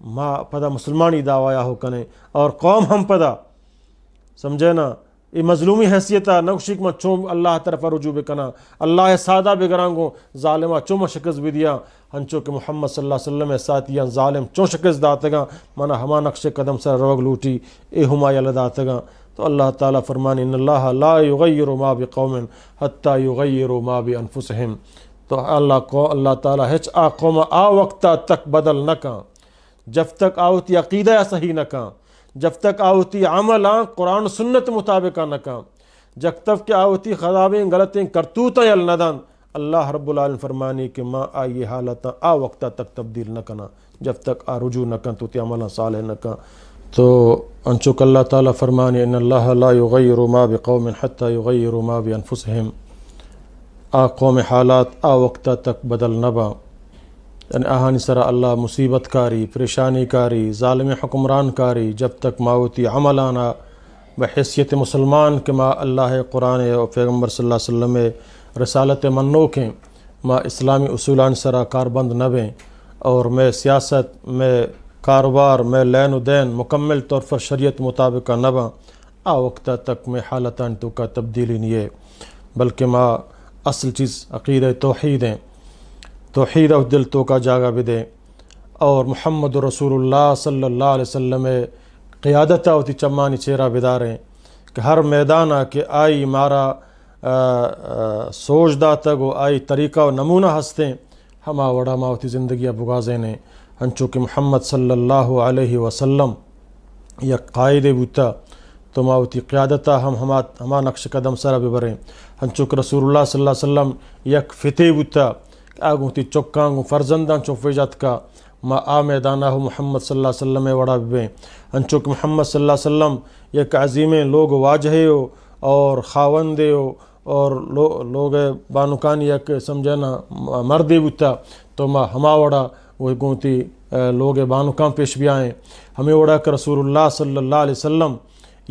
ماں پدا مسلمانی دعویہ ہو کنے اور قوم ہم پدا سمجھے نا یہ مظلومی حیثیتہ نوشک میں چوم اللہ طرف رجوع بکنا اللہ سادہ بگرانگوں ظالمہ چوم شکست بھی دیا ہنچو کہ محمد صلی اللہ علیہ وسلم ساتھیاں ظالم چون شکست داتگاں منا ہما نقش قدم سر روگ لوٹی اے ہما یل داتگاں تو اللہ تعالیٰ فرمانی ان اللہ لا یغیر ما بقوم حتی یغیر ما بانفسہم تو اللہ تعالیٰ ہچ آ قوم آ وقتا تک بدل نہ کان جب تک آوتی عقیدہ صحیح نہ کان جب تک آوتی عمل قرآن سنت مطابق نہ کان جب تک کہ آوتی خرابیں غلطیں کرتوتیں یل ندن اللہ رب العالمین فرمانی کہ ماں آئی حالت آ وقتہ تک تبدیل نہ کنا جب تک آ رجوع نہ کن تو تی عمل صالح نہ کن. تو انچوک اللہ تعالیٰ فرمانی ان اللہ لا یغیر ما بقوم حتی یغیروا ما بانفسہم. آ قوم حالات آ وقتہ تک بدل نہ با، یعنی آہانی سرا اللہ مصیبت کاری، پریشانی کاری، ظالم حکمران کاری جب تک ماوتی عملانا بحیثیت مسلمان کے ما اللہ قرآن و پیغمبر صلی اللہ علیہ وسلم رسالت منو کے ما اسلامی اصولان سرا کاربند نہ بیں، اور میں سیاست میں کاروبار میں لین و دین مکمل طور پر شریعت مطابق نہ باں، آ وقتہ تک میں حالتان تو کا تبدیلی نہیں ہے، بلکہ ما اصل چیز عقیدہ توحید ہیں، توحید و دل تو کا جاگہ بدے، اور محمد رسول اللہ صلی اللہ علیہ وسلم قیادت ہوتی چمانی چہرہ بداریں کہ ہر میدان کہ آئی مارا سوچ دا تگو آئی طریقہ و نمونہ ہستیں ہما وڑا ماوتی زندگیہ بگازیں نے. ہنچو کہ محمد صلی اللہ علیہ وسلم یک قائد بوتا تو ماوتی قیادتہ ہم ہما نقش قدم سرا ببریں. ہنچو کہ رسول اللہ صلی اللہ علیہ وسلم یک فتح بوتا آگوں تی چکانگوں فرزندان چوفے جات کا ما آ میدانہ محمد صلی اللہ علیہ وسلم وڑا ببیں. ہنچو کہ محمد صلی اللہ علیہ وسلم یک عظیم لوگ واجہے ہو اور خاوندے ہو اور لوگ بانکانی یک سمجھنا مردی بوتا تو ما ہما وڑا وہ گونتی لوگ بانکان پیش بھی آئیں. ہمیں وڑا کہ رسول اللہ صلی اللہ علیہ وسلم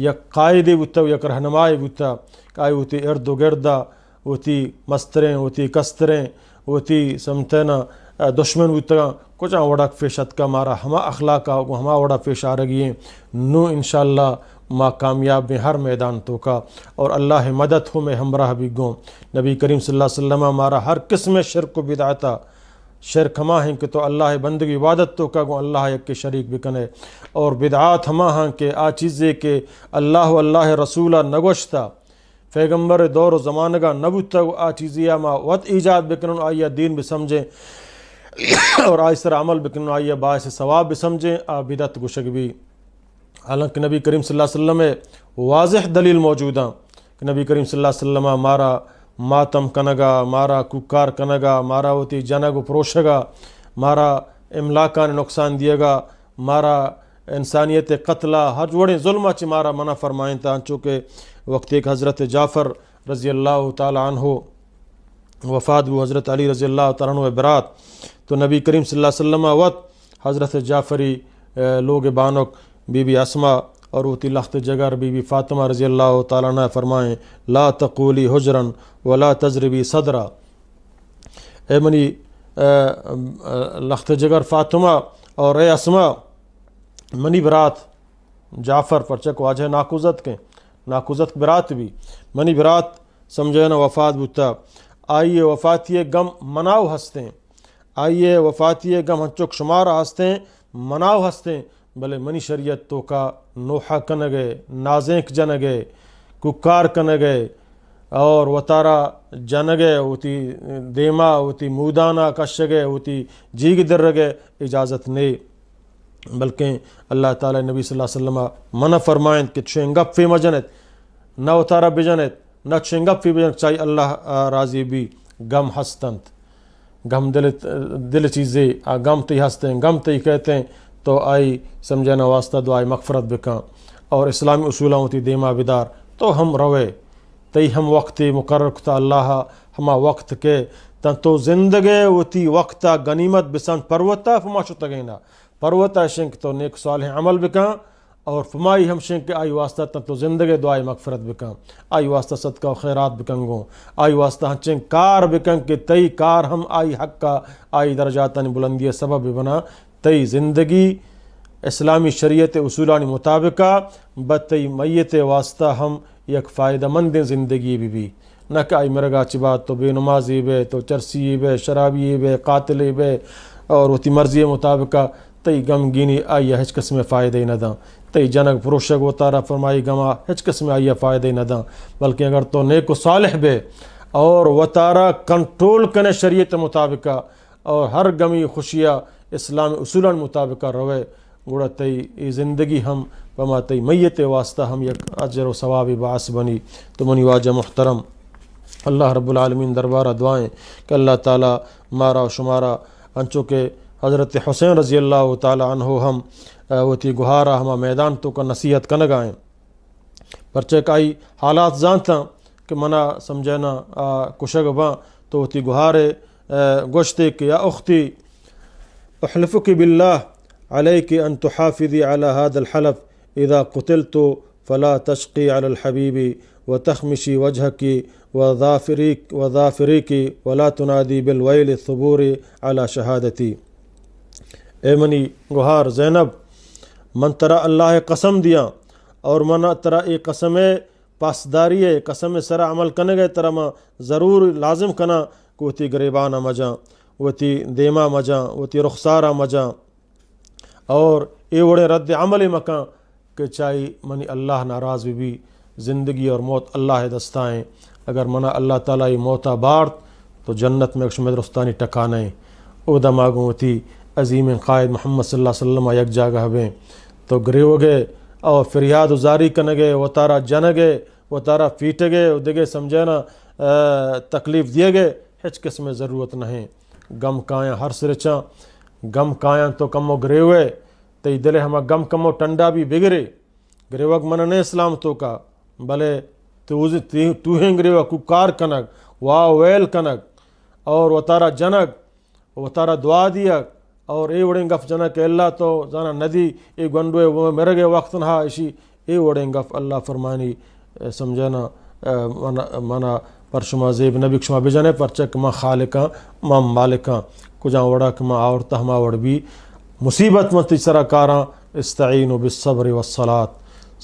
یک قائد بوتا یک رہنمائی بوتا کہ آئی ہوتی ارد و گردہ ہوتی مستریں ہوتی کستریں ہوتی سمتنا دشمن بوتا کچھ وڑا پیشت کا مارا ہما اخلاق ہما وڑا پیش آ رہی ہیں نو انشاءاللہ ما کامیاب میں ہر میدان تو کا، اور اللہ مدد ہو میں ہمراہ بھی گوں. نبی کریم صلی اللہ علیہ وسلم ہمارا ہر قسم شرک و بدعتا شرک ہما ہیں کہ تو اللہ بندگی عبادت تو کا گوں اللہ یک کے شریک بکنے، اور بدعات ہما ہیں کہ آ چیزیں کہ اللہ رسولہ نگوشتا پیغمبر دور و زمانگا نبوتا آ چیزیں ما وط ایجاد بکنن آئیہ دین بھی سمجھیں اور آئی سر عمل بکنن آئیہ باعث ثواب بھی سمجھیں آ بدعت گشک بھی. حالانکہ نبی کریم صلی اللہ علیہ وسلم واضح دلیل موجود ہیں کہ نبی کریم صلی اللہ علیہ وسلم مارا ماتم کنگا، مارا ککار کنگا، مارا ہوتی جنگ پروشگا، مارا املاکان نقصان دیے گا، مارا انسانیت قتلہ ہر جوڑیں ظلمہ چی مارا منع فرمائیں تا. چونکہ وقت ایک حضرت جعفر رضی اللہ تعالی عنہ وفات بھی حضرت علی رضی اللہ تعالی عنہ برات تو نبی کریم صلی اللہ علیہ وسلم وقت حضرت جعفری لوگ بانک بی بی اسما اور اوتی لخت جگر بی بی فاطمہ رضی اللہ تعالیٰ عنہ فرمائیں لا تقولی حجرن ولا تضربی صدرا. اے منی لخت جگر فاطمہ اور اے اسما منی برات جعفر پرچک واجہ ناکوزت کے ناکوزت برات بھی منی برات سمجھے نا وفات بوتا آئیے وفاتی غم مناؤ ہستیں، آئیے وفاتی غم ہنچک شمار ہستیں مناؤ ہستیں، بلے منی شریعت تو کا نوحہ کنگے نازینک جنگے ککار کنگے اور وطارہ جنگے ہوتی دیما ہوتی مودانہ کشگے ہوتی جیگ در رگے اجازت نہیں، بلکہ اللہ تعالی نبی صلی اللہ علیہ وسلم منع فرمائیں کہ چنگپ فی مجنت نہ وطارہ بجنت نہ چنگپ فی بجنت چاہیے اللہ راضی بھی غم ہستنت غم دل چیزیں غم تی ہستیں غم تی کہتے ہیں تو آئی سمجھنا واسطہ دعائی مغفرت بکاں اور اسلامی اصولوں ہوتی دیما بدار تو ہم روے تی ہم وقت مقرر کتا اللہ ہما وقت کے تن تو زندگی ہوتی وقتا غنیمت بسان پروتا فما شتا گینا پروتا شنک تو نیک صالح عمل بکاں اور فمائی ہم شنک آئی واسطہ تن تو زندگی دعائی مغفرت بکاں آئی واسطہ صدقہ و خیرات بکنگوں آئی واسطہ ہنچیں کار بکن کہ تی کار ہم آئی حق کا آئی درجاتانی بلندی سبب بنا تی زندگی اسلامی شریعت اصولانی مطابقہ بتی میت واسطہ ہم یک فائدہ مند زندگی بھی نہ کہ آئی مرگا چی بات تو بے نمازی بے تو چرسی بے شرابی بے قاتل بے اور ہوتی مرضی مطابقہ تی غمگینی آئی ہچ قسم فائدہ نہ داں تی جنگ پروشگ و تارا فرمائی گما ہچ قسم آئی فائدہ نہ داں بلکہ اگر تو نیک و صالح بے اور و تارا کنٹرول کنے شریعت مطابقہ اور ہر غمی خوشیہ اسلام اصولان مطابقہ روے گوڑا تی زندگی ہم بما تی میت واسطہ ہم یک اجر و ثواب باعث بنی. تو منی واجہ محترم اللہ رب العالمین دربارہ دعائیں کہ اللہ تعالیٰ مارا و شمارا انچو کہ حضرت حسین رضی اللہ تعالیٰ عنہ ہم وہ تھی گہارا ہما میدان تو کا نصیحت کنگائیں پرچہ کائی حالات جانتا کہ منا سمجھنا کشگ باں تو وہ تھی گہارے گوشتے کہ یا اختی احلفک باللہ علیک ان تحافظی علی هذا الحلف اذا قتلت فلا تشقی علی الحبیب وتخمشی وجهك وظافریک ولا تنادی بالویل الثبور علی شہادتی۔ اے منی گہار زینب من ترا اللہ قسم دیا اور من ترا ای قسم پاسداری قسم سرا عمل کنے گئے ترا ما ضرور لازم کنا کو تی گریبانہ مجاں وہ تی دیما مجاں وہ تی رخسارہ مجاں اور اے وڑے رد عمل مکاں کہ چاہی منی اللہ ناراض بھی زندگی اور موت اللہ دستائیں اگر منا اللہ تعالیٰ موتا بارت تو جنت میں شمد رستانی ٹکانے او دماغوں تھی عظیم قائد محمد صلی اللہ علیہ وسلم یک جاگہ ہوئے تو گریو گئے اور فریاد زاری کنگے وہ تارا جنگے وہ تارا فیٹ گئے وہ دگے سمجھنا تکلیف دیے گئے ہچ قسم ضرورت نہیں غم کایاں ہر سرچاں غم کایاں تو کمو گریوے تی دلے ہما غم کمو ٹنڈا بھی بگڑے گریوک مننے اسلام تو کا بلے توہیں گریوہ کو کار کنگ واہ ویل کنگ اور وہ تارا جنگ وہ تارا دعا دیا اور اے وڑیں گف جنگ کہ اللہ تو زانا ندی اے گنڈوے وہ مرگے وقت نہ اشی اے وڑیں گف اللہ فرمانی سمجھنا منا پرشما زیب نبی شما بجانے پرچک ما خالقاں ما مالکاں کجاں وڑا کہ ما آورتا ہما وڑ بھی مصیبت متی سرا کاراں استعینوا بالصبر والصلاة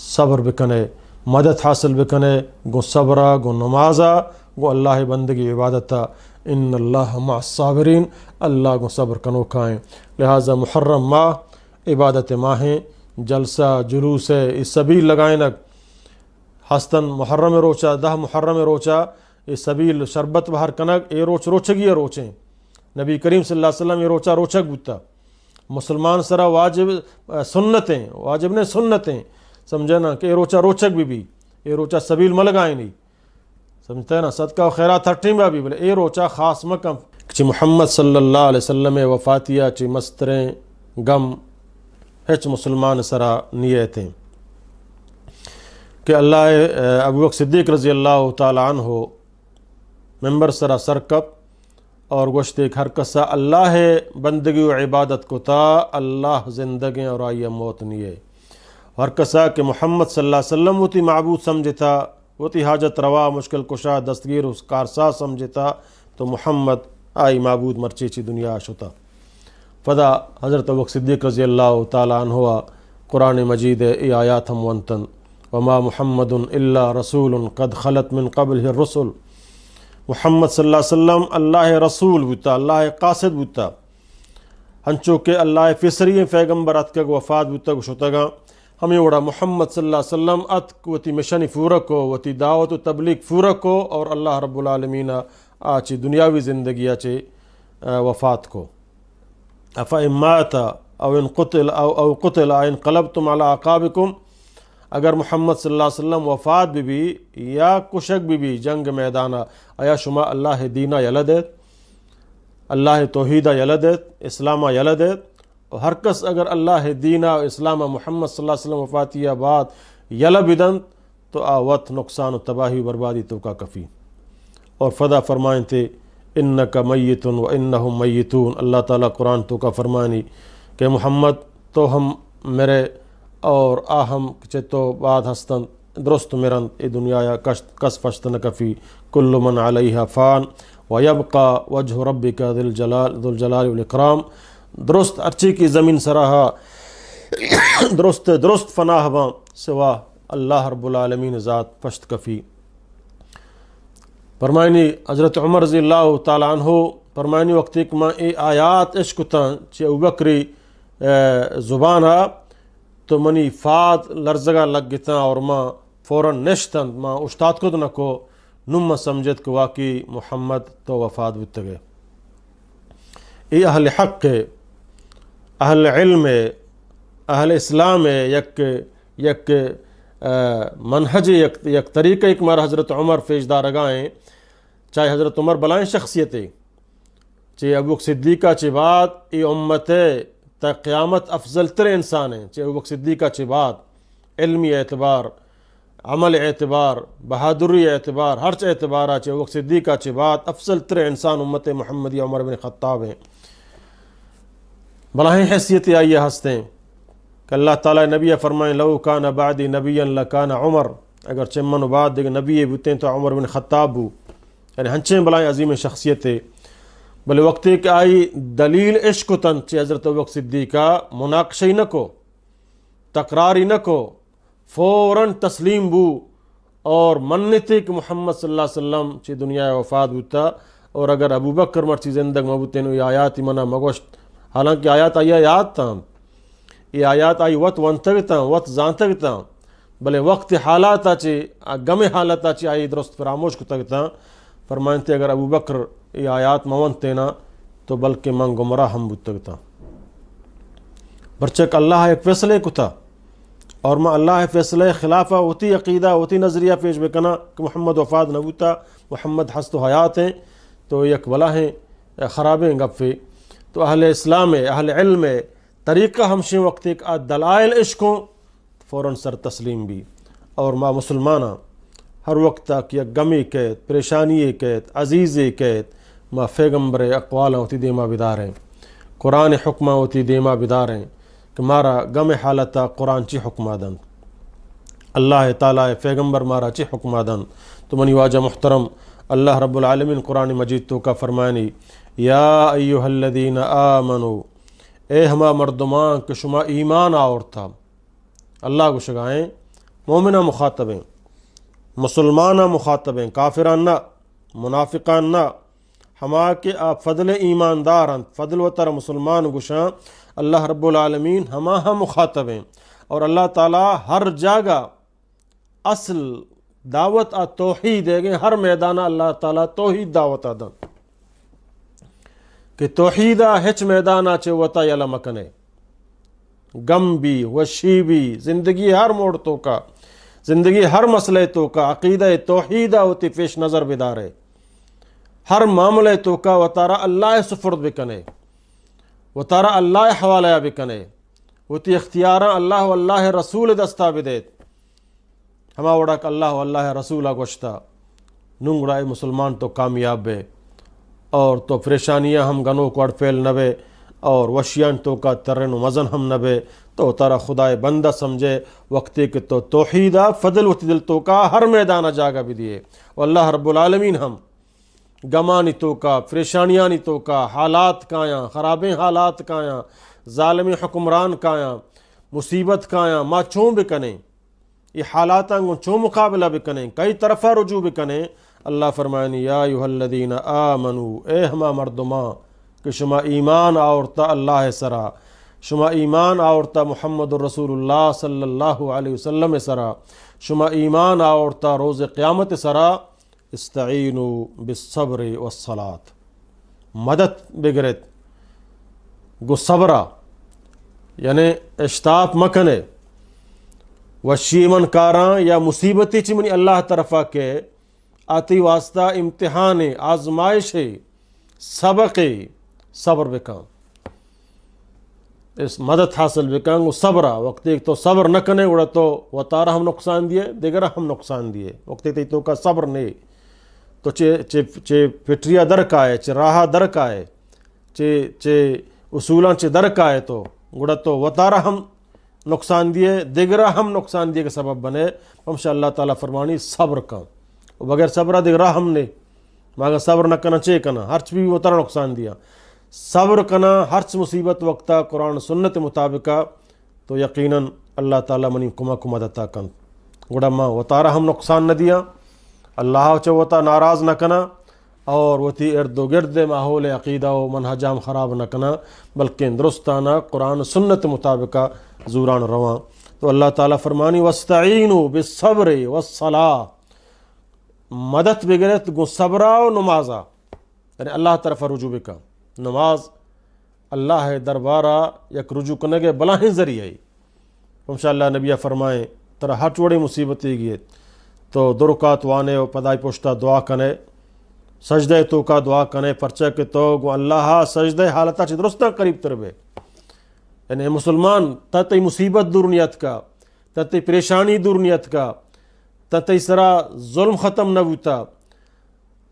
صبر بکنے مدد حاصل بکنے گو صبرہ گو نمازہ گو اللہ بندگی عبادتہ ان اللہ مع الصابرین اللہ گو صبر کنو کھائیں لہٰذا محرم ماہ عبادت ماہیں جلسہ جلوس اس سبیل لگائیں لگ ہستن محرم روچا دہ محرم روچا یہ سبیل شربت بہر کنگ اے روچ روچگی روچیں نبی کریم صلی اللہ علیہ وسلم یہ روچا روچک بوتا مسلمان سرا واجب سنتیں واجب نے سنتیں سمجھنا کہ اے روچا روچک بھی اے روچا سبیل ملگائیں نہیں سمجھتے ہیں نا صدقہ و خیرات ہٹیں بھی بلے اے روچا خاص مکم چی محمد صلی اللہ علیہ وسلم وفاتیہ چی مستریں غم ہچ مسلمان سرا نیتیں کہ اللہ ابو بکر صدیق رضی اللہ تعالیٰ عنہ ممبر سرا سرکب اور گوشتے ہر کسا اللہ بندگی و عبادت کو تا اللہ زندگیں اور آئیے موت نیے ہر کسا کہ محمد صلی اللہ علیہ وسلم وہ تی معبود سمجھتا وہ تی حاجت روا مشکل کشا دستگیر اس کارسا سمجھتا تو محمد آئی معبود مرچی چی دنیا شتا فدا حضرت ابو بکر صدیق رضی اللہ تعالیٰ عنہ قرآن مجید ای آیات ہم ونتن وما محمد الا رسول قد خلت من قبل الرسل محمد صلی اللہ علیہ وسلم اللہ رسول بوتا اللہ قاصد بوتا ہنچو کہ اللہ فسری پیغمبر ات کے وفات بوتا گشتگا ہمیں وڑا محمد صلی اللہ علیہ وسلم ات وتی مشن فورکو وتی دعوت و تبلیغ فورکو اور اللہ رب العالمین آچی دنیاوی زندگی آچی وفات کو افا امات او ان قتل او قتل انقلبتم علی اعقابکم اگر محمد صلی اللہ علیہ وسلم وفات بھی یا کشک بھی جنگ میدانہ آیا شما اللہ دینہ یلدیت اللہ توحیدہ یلدیت اسلامہ یلدیت اور ہر کس اگر اللہ دینہ اسلامہ محمد صلی اللہ علیہ وسلم وفاتیہ بعد یلبدن تو آوت نقصان و تباہی و بربادی تو کا کفی اور فدا فرمائیں تھے انکا میتون و انہم میتون اللہ تعالیٰ قرآن تو کا فرمانی کہ محمد تو ہم میرے اور آہم چتو بعد ہستن درست مرن ای دنیا یا کس فشتن کفی کل من علیہا فان ویبقى وجہ ربک ذو الجلال والاکرام درست ارچی کی زمین سراہا درست فناہ باں سوا اللہ رب العالمین ذات فشت کفی فرمائنی حضرت عمر رضی اللہ تعالیٰ عنہ فرمائنی وقت ایک ماں ای آیات عشق تاں چی ابوبکری زبانہ تو منی فاد لرزگا لگ گتا اور ماں فوراً نشتن ماں اشتاد کو نکو نم سمجھت کو واقعی محمد تو وفات بتگے ای اہل حق اہل علم اہل اسلام یک منہج یک طریقہ ایک مار حضرت عمر فیجدار گائیں چاہے حضرت عمر بلائیں شخصیتیں، چاہے ابو بکر صدیقہ چی بعد ای امت تا قیامت افضل تر انسان ہیں، چاہے ابو بکر صدیقہ چی بعد علمی اعتبار، عمل اعتبار، بہادری اعتبار، ہر اعتبارہ چاہے ابو بکر صدیقہ چی بعد افضل تر انسان امت محمدی عمر بن خطاب ہیں۔ بلائیں حیثیتیں آئیے ہستے ہیں کہ اللہ تعالیٰ نبی فرمائیں لو کان بعدی نبیا لکان عمر، اگر چمن بعد دیکھ نبی بوتیں تو عمر بن خطاب ہو، یعنی ہنچیں بلائیں عظیم شخصیتیں۔ بلے وقت کہ آئی دلیل عشق تن چی حضرت ابوبکر صدیقہ مناقشی نہ کو، تقراری نہ کو، فوراً تسلیم بو اور منتے کہ محمد صلی اللہ علیہ وسلم چی دنیا وفات ہوتا، اور اگر ابو بکر مرچی زندگ مبوتیں یہ آیات منا مگوشت، حالانکہ آیات آئی یاد تھا، یہ آیات آئی وقت ونتگتا وقت زانتگتا، بلے وقت حالاتا چی گم حالتا چی آئی درست فراموش کو تگتا، فرمائنتے اگر ابو بکر یہ آیات مونتے نا تو بلکہ من گمراہ ہم بتگتا، برچک اللہ ایک فیصلے کو تھا، اور میں اللہ فیصلے خلافہ ہوتی عقیدہ ہوتی نظریہ پیش بکنا کہ محمد وفات نبوتا، محمد ہست و حیات ہیں، تو یک بلا ہیں خرابیں گپے، تو اہل اسلام اہل علم طریقہ ہمشیں وقت ایک دلائل عشقوں فوراً سر تسلیم بھی، اور ما مسلمانہ ہر وقت تک یک گمی کہت، پریشانی کہت، عزیزی کہت، ما پیغمبر اقوال ہوتی دیما بدار ہیں، قرآن حکمہ ہوتی دیما بدار ہیں کہ مارا غم حالتا قرآن چی حکمہ دن، اللہ تعالیٰ پیغمبر مارا چی حکمہ دن۔ تو منی واجہ محترم اللہ رب العالمین قرآن مجید تو کا فرمانی یا ایہا الذین آمنو، اے ہما مردمان کہ شما ایمان آور تھا، اللہ کو شگائیں مومنہ مخاطبیں، مسلمانہ مخاطبیں، کافران نہ، منافقان نہ، ہما کہ آپ فضل ایماندارن فضل و تر مسلمان گشاں اللہ رب العالمین ہما مخاطبیں، اور اللہ تعالیٰ ہر جگہ اصل دعوت توحید دے گئے، ہر میدانہ اللہ تعالیٰ توحید دعوت دن کہ توحیدہ ہچ میدانہ چوتا یلا مکنے، غم بھی وشی بھی، زندگی ہر موڑ تو کا، زندگی ہر مسئلے تو کا عقیدہ توحیدہ ہوتی پیش نظر بدارے، ہر معاملے تو کا وطارہ اللہ سفرد بکنے، وطارہ اللہ حوالہ بکنے، ہوتی اختیارہ اللہ واللہ رسول دستا بدیت، ہما وڑا کہ اللہ واللہ رسولہ گوشتا ننگڑائے مسلمان تو کامیاب بے، اور تو پریشانیاں ہم گنوں کو اڑفیل نبے، اور وشیان تو کا ترن و مزن ہم نبے، تو تارا خدای بندہ سمجھے وقتی کہ تو توحیدہ فضل و دل تو کا ہر میدانہ جاگہ بھی دیے، واللہ رب العالمین ہم گمانی تو کا، پریشانیانی تو کا، حالات کایاں، خرابیں حالات کایاں، ظالمی حکمران کایاں، مصیبت کایاں، ما چوں بکنے، یہ حالاتاں گو چوں مقابلہ بکنے، کئی طرفہ رجوع بکنے، اللہ فرمائنی یا ایہا الذین آمنو، اے ہما مردماں کہ شما ایمان آورتا اللہ سرا، شما ایمان آورتا محمد الرسول اللہ صلی اللہ علیہ وسلم سرا، شما ایمان آورتا روز قیامت سرا، استعینوا بالصبر والصلاة، مدد بگرت گو صبرہ یعنی اشتاپ مکنے، وشیمن کاراں یا مصیبتی چمنی اللہ طرفہ کے آتی واسطہ امتحان آزمائش سبق صبر بکاں، اس مدد حاصل بکاں گو صبرہ، وقت ایک تو صبر نہ کنے اڑا تو وطارہ ہم نقصان دیے، دیگرہ ہم نقصان دیے، وقت ایک تو کا صبر نہیں تو چے پٹریہ درک آئے، چے راہا درک آئے، چے اصولاں چے درک آئے، تو گڑا تو وطارہ ہم نقصان دیے، دیگرہ ہم نقصان دیے کے سبب بنے، ہمشہ اللہ تعالیٰ فرمانی صبر کن، بغیر صبرہ دیگرہ ہم نے ماں صبر نہ کنا چے کنا ہرچ بھی وطارہ نقصان دیا، صبر کنا ہرچ مصیبت وقتا قرآن سنت مطابقہ تو یقیناً اللہ تعالیٰ منی کما مدتا کن، گڑا ماں وطارہ ہم نقصان نہ دیا، اللہ چوتا ناراض نہ کنا، اور وتی ارد و گرد ماحول عقیدہ و منہجام خراب نہ کنا، بلکہ درستانہ قرآن سنت مطابقہ زوران رواں۔ تو اللہ تعالیٰ فرمانی وَاسْتَعِینُوا بِالصَّبْرِ وَالصَّلَاةِ، مدد بگرت گو صبرہ و نمازہ، یعنی اللہ طرف رجوع بکا، نماز اللہ دربارہ یک رجوع کنگے بلاہیں ذریعہ ہی، انشاءاللہ نبیہ فرمائیں ترہ ہٹ وڑی مصیبتی گئے تو درکات وانے و پدائی پوشتا دعا کنے، سجدہ تو کا دعا کنے پرچہ کے تو گو اللہ سجدہ حالتا چھ درستہ قریب تربے، یعنی مسلمان تتی مصیبت دور نیت کا، تتی پریشانی دور نیت کا، تتی سرا ظلم ختم نہ بوتا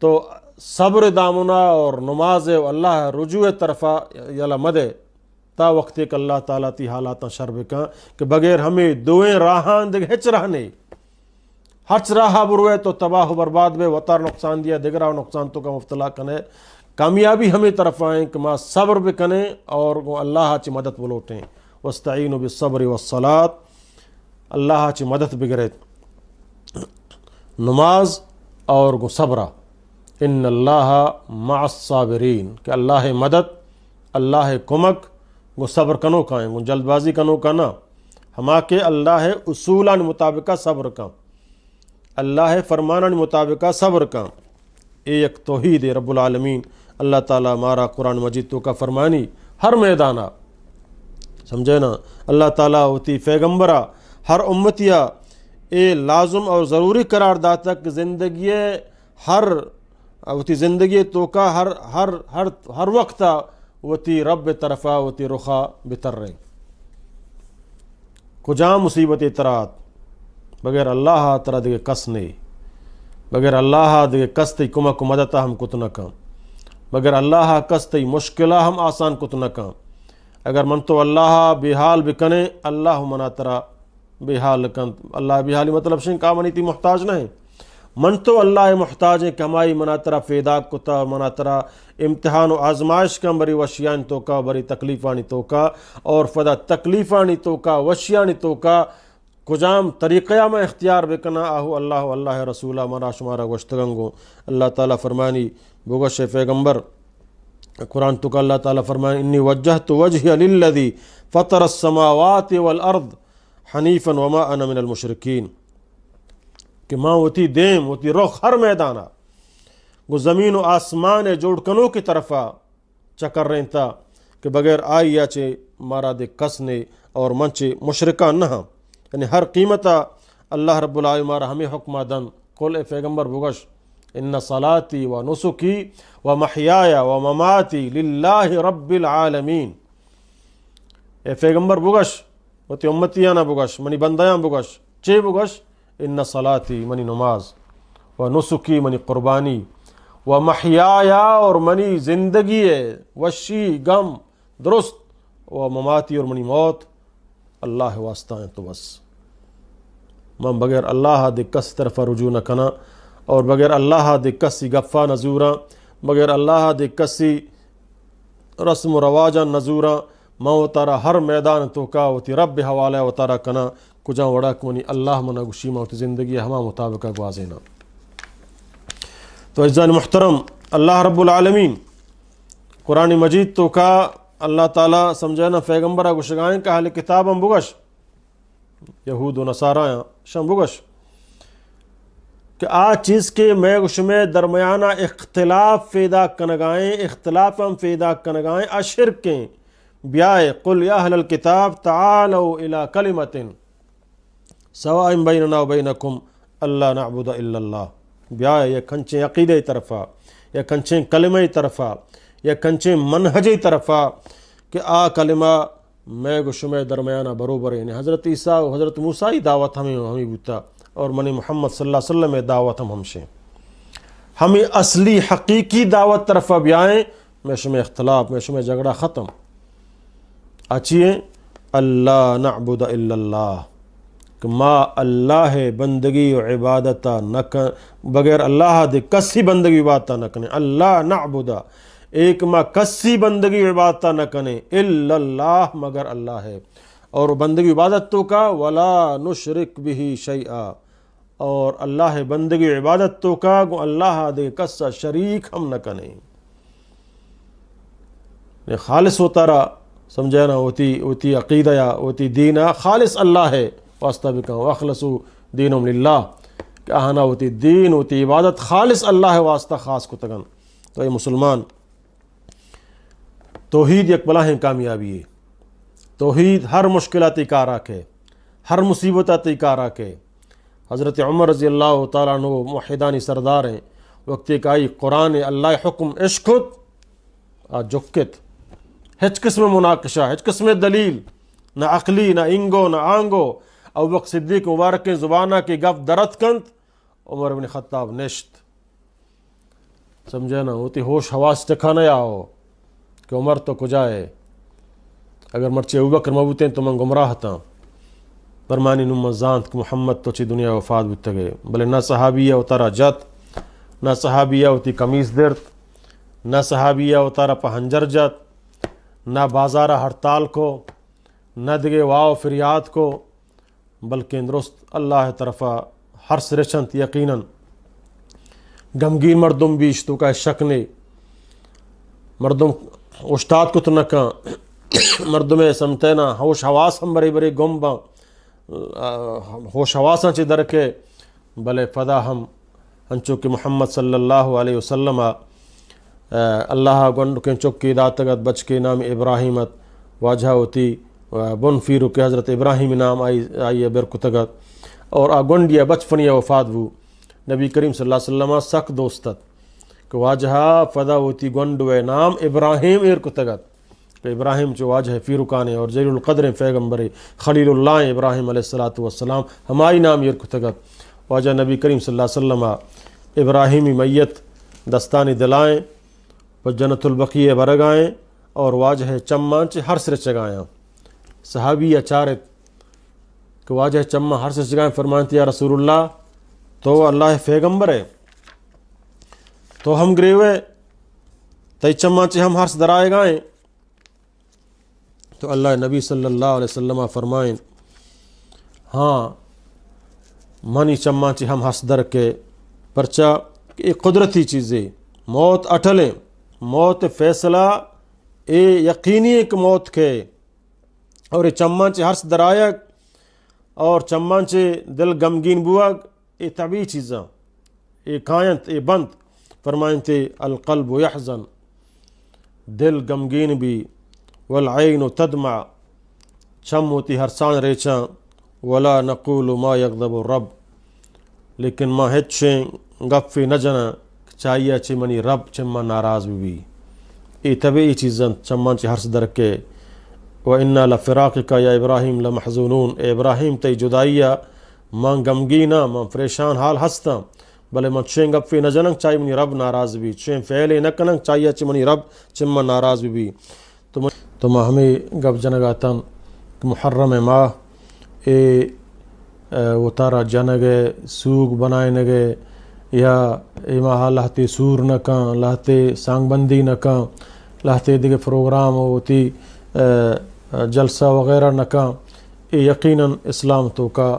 تو صبر دامنا اور نماز اللہ رجوع طرفہ یلا مدے تا وقت ایک اللہ تعالیٰ تی حالات شرب کا کہ بغیر ہمیں دوئیں راہاں دیکھ ہچ رہنے ہچ راہا بروے تو تباہ و برباد بے وطار نقصان دیا دگرہ نقصان تو کا مفتلا کنے کامیابی ہمیں طرف آئیں کہ ما صبر بکنے اور اللہ چی مدد بلوٹیں واستعینوا بالصبر والصلاۃ، اللہ چی مدد بگرے نماز اور گو صبرہ، ان اللہ مع الصابرین کہ اللہ مدد اللہ کمک گو صبر کنو کائیں گو جلد بازی کنو کا نا ہما کے اللہ اصولان مطابقہ صبر کا، اللہ فرمانان مطابقہ صبر کا، ایک توحید رب العالمین اللہ تعالیٰ مارا قرآن مجید تو کا فرمانی ہر میدانہ سمجھے نا، اللہ تعالیٰ ہوتی پیغمبرہ ہر امتیہ اے لازم اور ضروری قرار داتا کہ زندگی ہر ہوتی زندگی تو کا ہر وقت ہوتی رب طرفہ ہوتی رخا بتر رہے کجا مصیبت اطرات بغیر اللہ ترا دے کس نہیں، بغیر اللہ دے کس تی کمک مدتا ہم کت نہ کام، بغیر اللہ کس تی مشکلہ ہم آسان کت نہ کام، اگر من تو اللہ بحال بکنے اللہ منا ترا بحال کن، اللہ بحالی مطلب شن کا منی تی محتاج نہیں، من تو اللہ محتاج ہے کمائی منا ترا فیدا کتا منا ترا امتحان و آزمائش کا بری وشیانی تو کا بری تکلیفانی تو کا اور فدا تکلیفانی تو کا وشیانی تو کا کجام طریقہ میں اختیار بکنا آہو اللہ اللہ رسولہ مرا شمارا گوشتگنگو اللہ تعالیٰ فرمانی بگوش پیغمبر قرآن تو کا اللہ تعالیٰ فرمانی انی وجہت وجہی للذی فطر السماوات والارض حنیفا وما انا من المشرکین کہ ماں ہوتی دیم ہوتی رخ ہر میدانہ وہ زمین و آسمان جوڑ کنوں کی طرفہ چکر رہن تھا کہ بغیر آئی یا چے مارا دے کسنے اور منچے مشرکہ نہ یعنی ہر قیمتہ اللہ رب العالمین مارا ہمیں حکمہ دن قول اے پیغمبر بگش ان صلاتی و نسکی و محیایا و مماتی للہ رب العالمین، اے پیغمبر بگش ہوتی امتیانا بگش منی بندیاں بگش چے بگش ان صلاتی منی نماز و نسکی منی قربانی و محیایا اور منی زندگی وشی غم درست و مماتی اور منی موت اللہ واسطہ ہیں تو بس من بغیر اللہ دے کس طرف رجوع نہ کنا اور بغیر اللہ دے کسی گفا نزورا بغیر اللہ دے کسی رسم و رواجہ نزورا ماں و تارا ہر میدان تو کا ہوتی رب حوالہ و تارا کنا کجا وڑا کنی اللہ منا گشی موتی زندگی ہما مطابقہ گوازینا۔ تو عزیزان محترم اللہ رب العالمین قرآن مجید تو کا اللہ تعالیٰ سمجھانا پیغمبرہ گشگائیں کہ اہل کتاب ہم بگش یہود و نصارہ شم بگش کہ آ چیز کے میں گش میں درمیانہ اختلاف پیدا کنگائیں اختلاف ہم پیدا کنگائیں اشرکیں بیائے قل یا اہل الکتاب تعالوا الى کلمت سواء بیننا و بینکم اللہ نعبد الا اللہ، بیائے یا کھنچیں عقیدہ طرفہ یا کھنچیں کلمہ طرفہ یا کھنچیں منہج طرفہ کہ آ کلمہ میں گشمے درمیانہ بروبر یعنی حضرت عیسیٰ و حضرت موسیٰ دعوت ہمیں بوتا اور منی محمد صلی اللہ علیہ وسلم دعوت ہم سے ہمیں اصلی حقیقی دعوت طرفہ بیائیں میں شمیں اختلاف میں شمیں جھگڑا ختم اچھیے اللہ نعبد الا اللہ کہ ما اللہ بندگی و عبادتہ نہ بغیر اللہ دے کسی بندگی عبادتہ نہ کنے اللہ نعبد ایک ما کسی بندگی عبادتہ نہ کنے الا اللہ مگر اللہ ہے اور بندگی عبادت تو کا ولا نشرک به شیئا اور اللہ بندگی عبادت تو کا گو اللہ دے کسا شریک ہم نہ کنے خالص ہوتا رہا سمجھے نا ہوتی عقیدہ یا ہوتی دینہ خالص اللہ ہے واسطہ بھی کہوں اخلصو دینم للہ کہ آہنا ہوتی دین ہوتی عبادت خالص اللہ واسطہ خاص کو تگن۔ تو یہ مسلمان توحید یک بلا ہیں کامیابی ہے، توحید ہر مشکلاتی کارا کے ہر مصیبتاتی کارا کے۔ حضرت عمر رضی اللہ تعالیٰ عنہ موحدانی سردار ہیں، وقتی کہ آئی قرآن اللہ حکم عشقت آ جکت ہچ قسم مناقشہ ہچ قسم دلیل نہ عقلی نہ انگو نہ آنگو ابو بکر صدیق مبارک زبانہ کی گف درت کنت عمر بن خطاب نشت سمجھے نا ہوتی ہوش حواس چکھانا یا ہو کہ عمر تو کجائے اگر مرچے ابو بکر مبوتیں تو من گمراہ تھا فرمانی نم زانت کہ محمد تو چی دنیا وفات بتگے بلے نہ صحابیہ اتارا جت نہ صحابیہ ہوتی قمیص درت نہ صحابیہ اتارا پہنجر جت نہ بازارہ ہڑتال کو نہ دگے واو فریاد کو بلکہ درست اللہ طرفہ ہر سرچنت یقیناً غمگین مردم بیش تو کا شک نے مردم استاد کو تو نہ کہاں مردم سمتے نا ہوش حواس ہم بڑے بڑے گم با ہوش حواساں چی درکے بلے فدا ہم ہنچو کہ محمد صلی اللہ علیہ وسلم اللہ گنڈ کے چکی داتگت بچ کے نام ابراہیمت واجہ ہوتی بن فیرو کے حضرت ابراہیم نام آئی برکتگت اور گنڈیا بچپنیا وفات بو نبی کریم صلی اللہ علیہ وسلم سک دوستت کہ واجہ فدا ہوتی گنڈوے نام ابراہیم ارکتگت کہ ابراہیم جو واجہ فیروکانے اور جلیل القدر پیغمبر خلیل اللہ ابراہیم علیہ السلام ہمائی نام ارکتگت واجہ نبی کریم صلی اللہ علیہ وسلم ابراہیمی میت دستانی دلائیں پر جنت البقیع برگائیں اور واجہ چمانچ ہر سر چگائیں صحابی اچارت کہ واجہ چمہ ہر سر چگائیں فرمانتی یا رسول اللہ تو اللہ پیغمبر ہے تو ہم گریوے تی چمانچ ہم ہر سر درائے گائیں تو اللہ نبی صلی اللہ علیہ وسلم فرمائیں ہاں منی چمانچی ہم ہس در کے پرچہ کہ ایک قدرتی چیزیں موت اٹھلیں موت فیصلہ اے یقینی ایک موت کے اور یہ چمانچے ہرس درائک اور چمانچے دل غمگین بواگ اے طبیعی چیزاں اے کائنت اے بند فرمائیں تے القلب یحزن دل غمگین بھی والعین تدمع چم ہوتی ہرسان ریچاں ولا نقول ما یغضب الرب لیکن ما ہچیں گفی نہ جنا چاہیے چی منی رب چما ناراض بھی ای طبعی چیزاں چمان چی ہرس درکے وَإِنَّا لَفِرَاقِكَ یا ابراہیم لَمَحْزُونُون اے ابراہیم تی جدائیہ من غمگینا من پریشان حال ہستا بلے من چین گفی نہ جننگ چاہیے منی رب ناراض بھی چین فعلے نہ کننگ چاہیے چی منی رب چما ناراض بھی تو میں ہمیں گف جنگاتا محرم ماہ اے وہ تارا جنگے سوگ بنائے نگے یا ماہ لہتے سور نہ کان لہتے سانگ بندی نہ کان لہتے دیگے پروگرام ہوتی جلسہ وغیرہ نہ کان اے یقیناً اسلام تو کا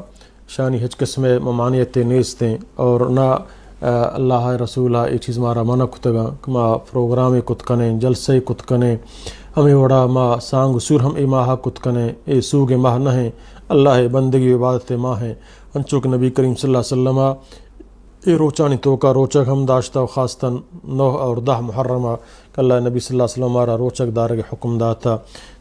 شانی ہچ قسم ممانعتیں نیستیں اور نہ اللہ رسولہ یہ چیز مارا منع کتگا کہ ما پروگرام کت کنے جلسے کت کنے ہمیں وڑا ما سانگ سور ہم اے ماہ کت کنے اے سوگ ماہ نہ ہیں اللہ بندگی عبادت ماہ ہیں انچوک نبی کریم صلی اللہ علیہ وسلم اے روچانی تو کا روچک ہم داشتہ و خاصتاً 9 اور 10 محرمہ کہ اللہ نبی صلی اللہ علیہ وسلم مارا روچک دار کے حکم داتا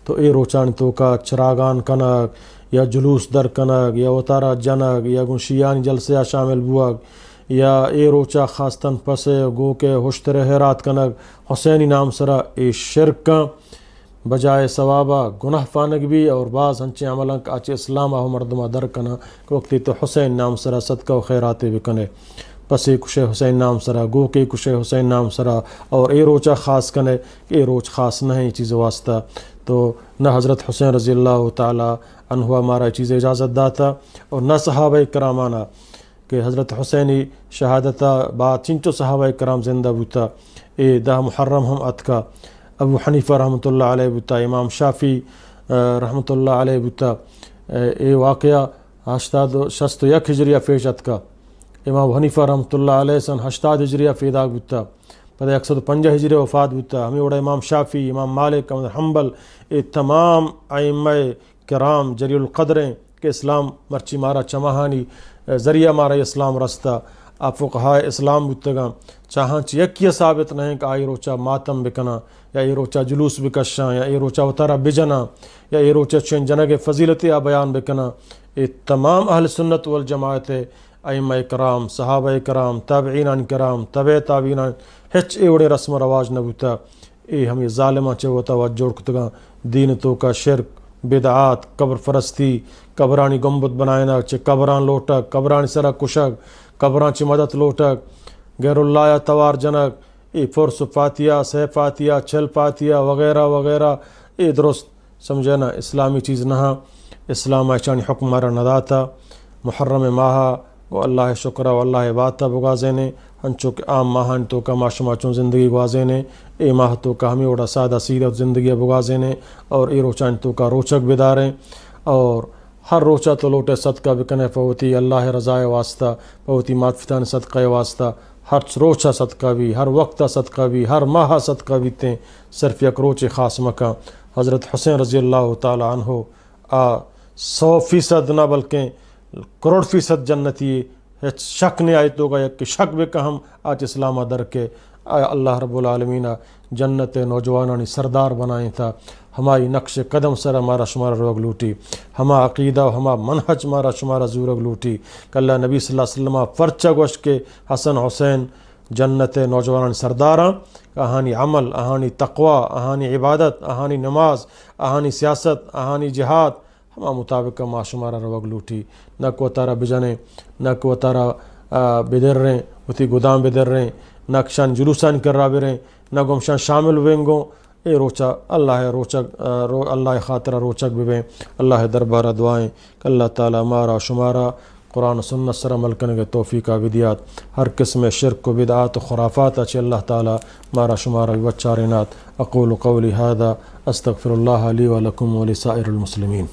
تو اے روچانی تو کا چراغان کناگ یا جلوس در کناگ یا اتارا جناگ یا گنشیانی جلسے شامل بواگ یا اے روچا خاصتاً پسے گو کے ہوشتر حیرات کناگ حسینی نام سرا اے شرک بجائے ثوابہ گناہ فانگ بھی اور بعض ہنچے عملاں آچے اسلام آہو مردمہ در کنا کہ وقتی تو حسین نام سرا صدقہ و خیراتے بکنے پسے کشے حسین نام سرا گو کے کشے حسین نام سرا اور اے روچا خاص کنے کہ اے روچ خاص نہ ہے چیز واسطہ تو نہ حضرت حسین رضی اللہ تعالی عنہ ہمارا چیز اجازت داتا اور نہ صحابہ کرامانا کہ حضرت حسینی شہادتہ بعد چنچو صحابہ کرام زندہ بوتا اے 10 محرم ہم اتکا ابو حنیفہ رحمۃ اللہ علیہ بوتا امام شافی رحمۃ اللہ علیہ بوتا اے واقعہ 81 ہجریہ فیشت کا امام حنیفہ رحمۃ اللہ علیہ سن 80 ہجریہ فیداگ بوتا پتہ 105 ہجری وفات بوتا ہمیں وڑا امام شافی امام مالک احمد حنبل اے تمام ائمہ کرام جلیل القدریں کہ اسلام مرچی مارا چمہانی ذریعہ مارا اسلام رستہ آپ فقہائے اسلام بتگاں چاہاں یکیہ ثابت نہیں کہ آئی روچا ماتم بکنا یا یہ روچا جلوس بکشاں یا یہ روچا اتارا بجنا یا یہ روچا چین جنگ فضیلت بیان بکنا یہ تمام اہل سنت والجماعت ائمہ کرام صحابہ کرام تابعین کرام طبع تابعین ہچ ایوڑے رسم و رواج نبوتا اے ہمیں ظالمہ چوتا وجوڑ کتگاں دین تو کا شرک بدعات قبر فرستی قبرانی گنبد بنائنا چے قبران لوٹک قبرانی سرا کشک قبران چے مدد لوٹک غیر اللہ توار جنک اے فرس فاتحہ سہ فاتحہ چھل فاتحہ وغیرہ وغیرہ اے درست سمجھے نا اسلامی چیز نہا اسلام اچانی حکم مارا نداتا محرم ماہا و اللہ شکر و اللہ باتا بگازینے ہنچو کہ عام ماہان تو کا معاشمہ چون زندگی گوازینے اے ماہ تو کا ہمیں وڑا سادہ سیدہ زندگی بگازینے اور اے روچان تو کا روچک بداریں اور ہر روچہ تو لوٹے صدقہ بکنے فوتی اللہ رضائے واسطہ فوتی معطفتان صدقہ واسطہ ہر روچہ صدقہ بھی ہر وقتہ صدقہ بھی ہر ماہ صدقہ بھی تیں صرف یک روچ خاص مکہ حضرت حسین رضی اللہ تعالی عنہ 100% نہ بلکہ کروڑ فیصد جنتی شک نے آئی تو گا کہ شک بے کہ ہم آج اسلام در کے اللہ رب العالمین جنت نوجوانانی سردار بنائیں تھا ہماری نقش قدم سر ہمارا شمارا روگ لوٹی ہما عقیدہ و ہما منہج ہمارا شمارا زورگ لوٹی کہ اللہ نبی صلی اللہ علیہ وسلم فرچہ گوشت کے حسن حسین جنت نوجوانانی سرداراں اہانی عمل اہانی تقوی اہانی عبادت اہانی نماز اہانی سیاست اہانی جہاد ہما مطابق ما شمارا روگ لوٹی نہ کو تارا بجنے نہ کو تارا بدر رہیں وتی گودام بدر رہیں نہ شان جلوسان کر رہا بریں نہ گمشان شامل ہوئیں گو اے روچا اللہ روچک اللہ خاطرہ روچک بھی اللہ دربارہ دعائیں کہ اللہ تعالیٰ مارا شمارا قرآن و سنت سر عمل کرنے کے توفیق ودیات ہر قسم شرک و بدعات و خرافات اچھی اللہ تعالیٰ مارا شمارا بچارینات اقول قولی هذا استغفر اللہ لی ولکم ولسائر المسلمین.